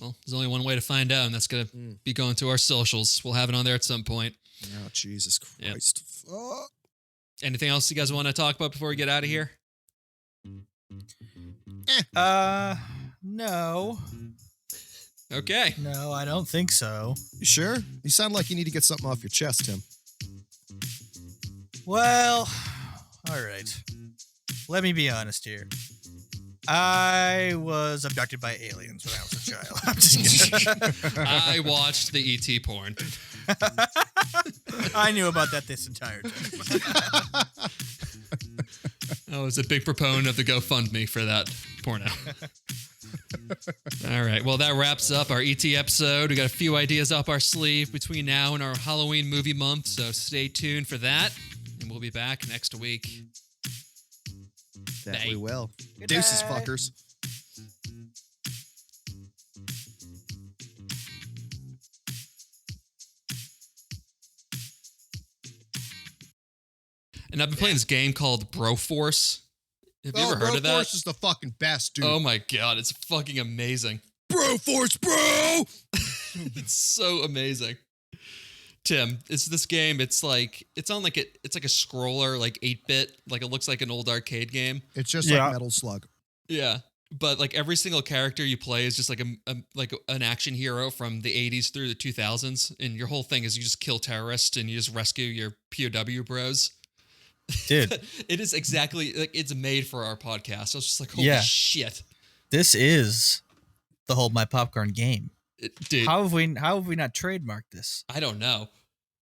Well, there's only one way to find out, and that's going to be going to our socials. We'll have it on there at some point. Oh, Jesus Christ. Yep. Anything else you guys want to talk about before we get out of here? No. Okay. No, I don't think so. You sure? You sound like you need to get something off your chest, Tim. Well, all right. Let me be honest here. I was abducted by aliens when I was a child. I'm just kidding. I watched the ET porn. I knew about that this entire time. I was a big proponent of the GoFundMe for that porno. All right. Well, that wraps up our ET episode. We got a few ideas up our sleeve between now and our Halloween movie month, so stay tuned for that. And we'll be back next week. That we will. Good Deuces, night. fuckers. And I've been playing this game called Broforce. Have you ever heard of that? Broforce is the fucking best, dude. Oh my god, it's fucking amazing. Broforce, bro! It's so amazing. Tim, it's this game. It's like a scroller, like 8-bit. Like it looks like an old arcade game. It's just like Metal Slug. Yeah, but like every single character you play is just like an action hero from the 80s through the 2000s, and your whole thing is you just kill terrorists and you just rescue your POW bros. Dude, it is exactly like it's made for our podcast. I was just like, holy shit. This is the Hold My Popcorn game. Dude, How have we not trademarked this? I don't know.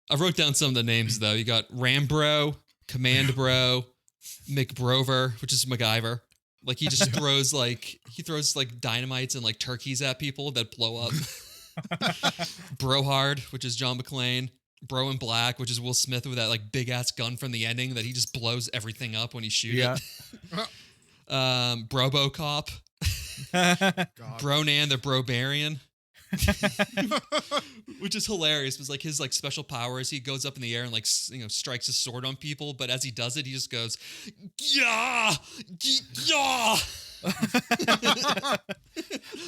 I wrote down some of the names though. You got Rambro, Command Bro, McBrover, which is MacGyver. Like he just throws dynamites and like turkeys at people that blow up. Brohard, which is John McClane. Bro in Black, which is Will Smith with that like big ass gun from the ending that he just blows everything up when he shoots it. Brobocop, God. Bronan the Brobarian. Which is hilarious. It was like his like special powers. He goes up in the air and like strikes his sword on people, but as he does it, he just goes, yeah, yeah.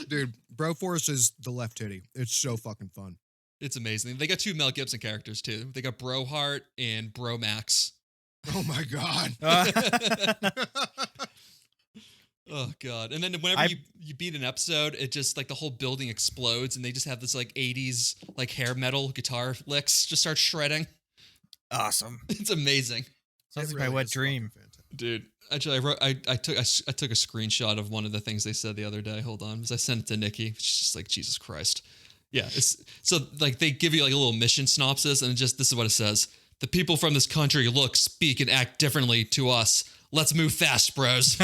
Dude, Broforce is the left titty. It's so fucking fun. It's amazing. They got 2 Mel Gibson characters too. They got Broheart and Bro Max. Oh my God. Oh God. And then whenever you beat an episode, it just like the whole building explodes and they just have this like 80s like hair metal guitar licks just start shredding. Awesome. It's amazing. Sounds It like my really wet is dream. fucking fantastic. Dude, actually, I took a screenshot of one of the things they said the other day. Hold on, because I sent it to Nikki. She's just like, Jesus Christ. Yeah, it's so like they give you like a little mission synopsis, and just this is what it says: the people from this country look, speak, and act differently to us. Let's move fast, bros.